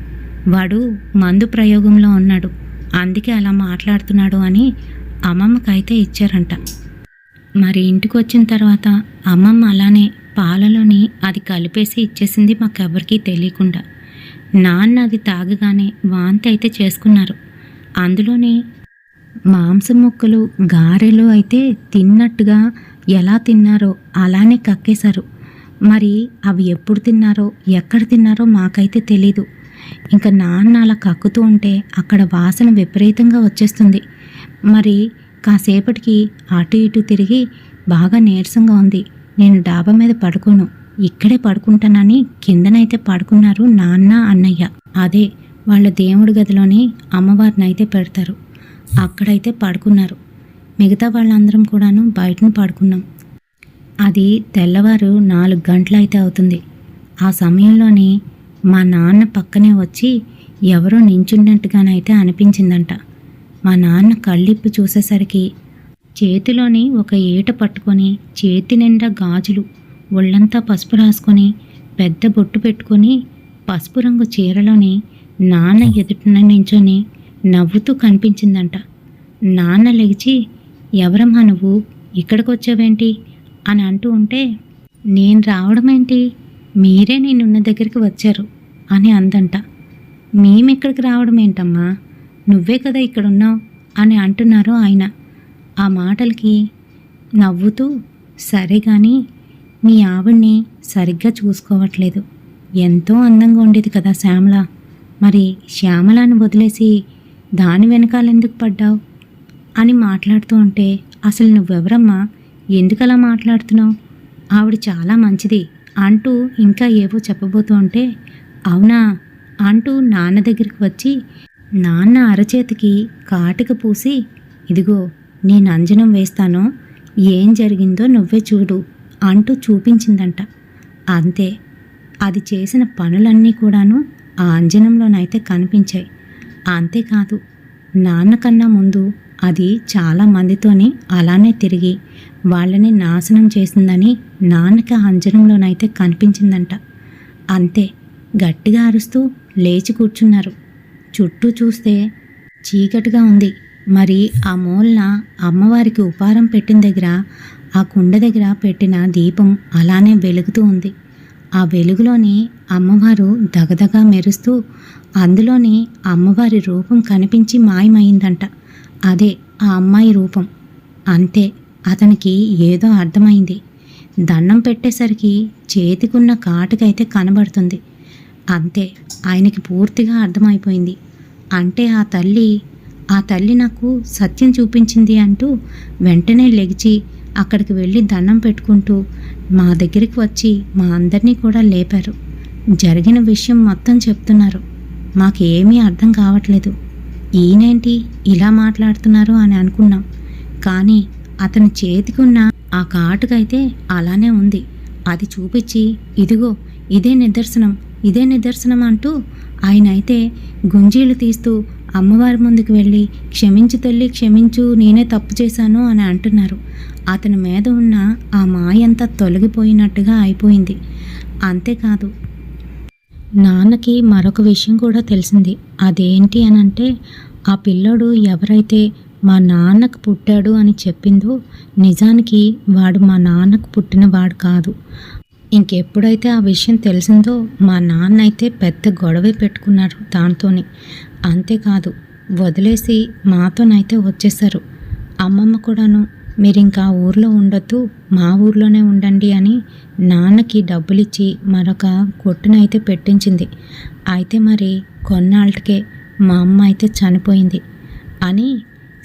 వాడు మందు ప్రయోగంలో ఉన్నాడు. అందుకే అలా మాట్లాడుతున్నాడు అని అమ్మమ్మకైతే ఇచ్చారంట. మరి ఇంటికి వచ్చిన తర్వాత అమ్మమ్మ అలానే పాలలోని అది కలిపేసి ఇచ్చేసింది మాకెవరికీ తెలియకుండా. నాన్న అది తాగగానే వాంతి అయితే చేసుకున్నారు. అందులోని మాంసం ముక్కలు గారెలు అయితే తిన్నట్టుగా ఎలా తిన్నారో అలానే కక్కేశారు. మరి అవి ఎప్పుడు తిన్నారో ఎక్కడ తిన్నారో మాకైతే తెలీదు. ఇంకా నాన్న అలా కక్కుతూ ఉంటే అక్కడ వాసన విపరీతంగా వచ్చేస్తుంది. మరి కాసేపటికి అటు ఇటు తిరిగి బాగా నీరసంగా ఉంది, నేను డాబా మీద పడుకోను, ఇక్కడే పడుకుంటానని కిందనైతే పడుకున్నారు నాన్న అన్నయ్య. అదే వాళ్ళ దేవుడి గదిలోని అమ్మవారిని అయితే పెడతారు, అక్కడైతే పడుకున్నారు. మిగతా వాళ్ళందరం కూడాను బయటను పడుకున్నాం. అది తెల్లవారు 4 గంటలైతే అవుతుంది. ఆ సమయంలోని మా నాన్న పక్కనే వచ్చి ఎవరో నించున్నట్టుగానైతే అనిపించిందంట. మా నాన్న కళ్ళిప్పి చూసేసరికి చేతిలోని ఒక ఈట పట్టుకొని చేతి నిండా గాజులు, ఒళ్ళంతా పసుపు రాసుకొని పెద్ద బొట్టు పెట్టుకొని పసుపు రంగు చీరలోని నాన్న ఎదుటిన నించొని నవ్వుతూ కనిపించిందంట. నాన్న లెగిచి, ఎవరమ్మా నువ్వు, ఇక్కడికి వచ్చావేంటి అని అంటూ ఉంటే, నేను రావడం ఏంటి, మీరే నేనున్న దగ్గరికి వచ్చారు అని అందంట. మేమెక్కడికి రావడం ఏంటమ్మా, నువ్వే కదా ఇక్కడున్నావు అని అంటున్నారు ఆయన. ఆ మాటలకి నవ్వుతూ, సరే కానీ మీ ఆవిడ్ని సరిగ్గా చూసుకోవట్లేదు, ఎంతో అందంగా ఉండేది కదా శ్యామల, మరి శ్యామలాని వదిలేసి దాని వెనకాలెందుకు పడ్డావు అని మాట్లాడుతూ ఉంటే, అసలు నువ్వెవరమ్మా, ఎందుకలా మాట్లాడుతున్నావు, ఆవిడ చాలా మంచిది అంటూ ఇంకా ఏవో చెప్పబోతూ ఉంటే, అవునా అంటూ నాన్న దగ్గరికి వచ్చి నాన్న అరచేతికి కాటిక పూసి, ఇదిగో నేను అంజనం వేస్తాను, ఏం జరిగిందో నువ్వే చూడు అంటూ చూపించిందంట. అంతే, అది చేసిన పనులన్నీ కూడాను ఆ అంజనంలోనైతే కనిపించాయి. అంతేకాదు, నాన్నకన్నా ముందు అది చాలా మందితోని అలానే తిరిగి వాళ్ళని నాశనం చేసిందని నాన్నకి ఆ అంజనంలోనైతే కనిపించిందంట. అంతే, గట్టిగా అరుస్తూ లేచి కూర్చున్నారు. చుట్టూ చూస్తే చీకటిగా ఉంది. మరి ఆ మూలన అమ్మవారికి ఉపారం పెట్టిన దగ్గర ఆ కుండ దగ్గర పెట్టిన దీపం అలానే వెలుగుతూ ఉంది. ఆ వెలుగులోని అమ్మవారు దగదగా మెరుస్తూ, అందులోని అమ్మవారి రూపం కనిపించి మాయమైందంట. అదే ఆ అమ్మాయి రూపం. అంతే, అతనికి ఏదో అర్థమైంది. దండం పెట్టేసరికి చేతికున్న కాటుకైతే కనబడుతుంది. అంతే, ఆయనకి పూర్తిగా అర్థమైపోయింది. అంటే ఆ తల్లి నాకు సత్యం చూపించింది అంటూ వెంటనే లెగిచి అక్కడికి వెళ్ళి దండం పెట్టుకుంటూ మా దగ్గరికి వచ్చి మా అందరినీ కూడా లేపారు. జరిగిన విషయం మొత్తం చెప్తున్నారు. మాకేమీ అర్థం కావట్లేదు, ఈయనేంటి ఇలా మాట్లాడుతున్నారు అని అనుకున్నాం. కానీ అతని చేతికున్న ఆ కాటుకైతే అలానే ఉంది. అది చూపించి, ఇదిగో ఇదే నిదర్శనం అంటూ ఆయన అయితే గుంజీలు తీస్తూ అమ్మవారి ముందుకు వెళ్ళి, క్షమించు తల్లి క్షమించు, నేనే తప్పు చేశాను అని అంటున్నారు. అతని మీద ఉన్న ఆ మాయంతా తొలగిపోయినట్టుగా అయిపోయింది. అంతేకాదు, నాన్నకి మరొక విషయం కూడా తెలిసింది. అదేంటి అని అంటే, ఆ పిల్లోడు ఎవరైతే మా నాన్నకు పుట్టాడు అని చెప్పిందో నిజానికి వాడు మా నాన్నకు పుట్టినవాడు కాదు. ఇంకెప్పుడైతే ఆ విషయం తెలిసిందో మా నాన్న అయితే పెద్ద గొడవే పెట్టుకున్నారు దాంతోని. అంతేకాదు, వదిలేసి మాతోనైతే వచ్చేసారు. అమ్మమ్మ కూడాను, మీరు ఇంకా ఊర్లో ఉండొద్దు, మా ఊర్లోనే ఉండండి అని నాన్నకి డబ్బులిచ్చి మరొక కొట్టునైతే పెట్టించింది. అయితే మరి కొన్నాళ్ళకే మా అమ్మ అయితే చనిపోయింది అని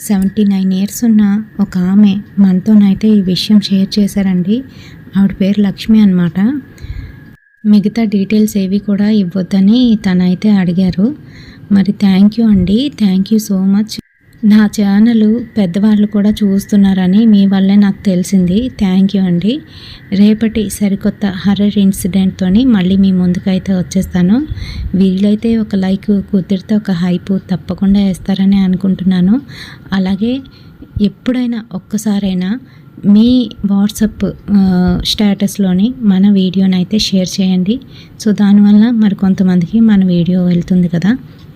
79 years ఉన్న ఒక ఆమె మనతోనైతే ఈ విషయం షేర్ చేశారండి. ఆవిడ పేరు లక్ష్మి అన్నమాట. మిగతా డీటెయిల్స్ ఏవి కూడా ఇవ్వద్దని తనైతే అడిగారు. మరి థ్యాంక్ యూ అండి, థ్యాంక్ యూ సో మచ్. నా ఛానల్ పెద్దవాళ్ళు కూడా చూస్తున్నారని మీ వల్లే నాకు తెలిసింది. థ్యాంక్ యూ అండి. రేపటి సరికొత్త హర్రర్ ఇన్సిడెంట్తో మళ్ళీ మీ ముందుకైతే వచ్చేస్తాను. వీలైతే ఒక లైక్, కుదిరితే ఒక హైప్ తప్పకుండా వేస్తారని అనుకుంటున్నాను. అలాగే ఎప్పుడైనా ఒక్కసారైనా మీ వాట్సాప్ స్టేటస్లోని మన వీడియోని అయితే షేర్ చేయండి. సో దానివల్ల మరి కొంతమందికి మన వీడియో వెళ్తుంది కదా.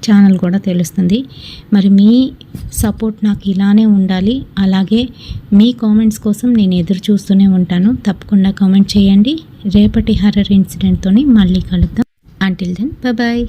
ఛానల్ కూడా తెలుస్తుంది. మరి మీ సపోర్ట్ నాకు ఇలానే ఉండాలి. అలాగే మీ కామెంట్స్ కోసం నేను ఎదురు చూస్తూనే ఉంటాను. తప్పకుండా కామెంట్ చేయండి. రేపటి హర్రర్ ఇన్సిడెంట్తోని మళ్ళీ కలుద్దాం. Until then bye.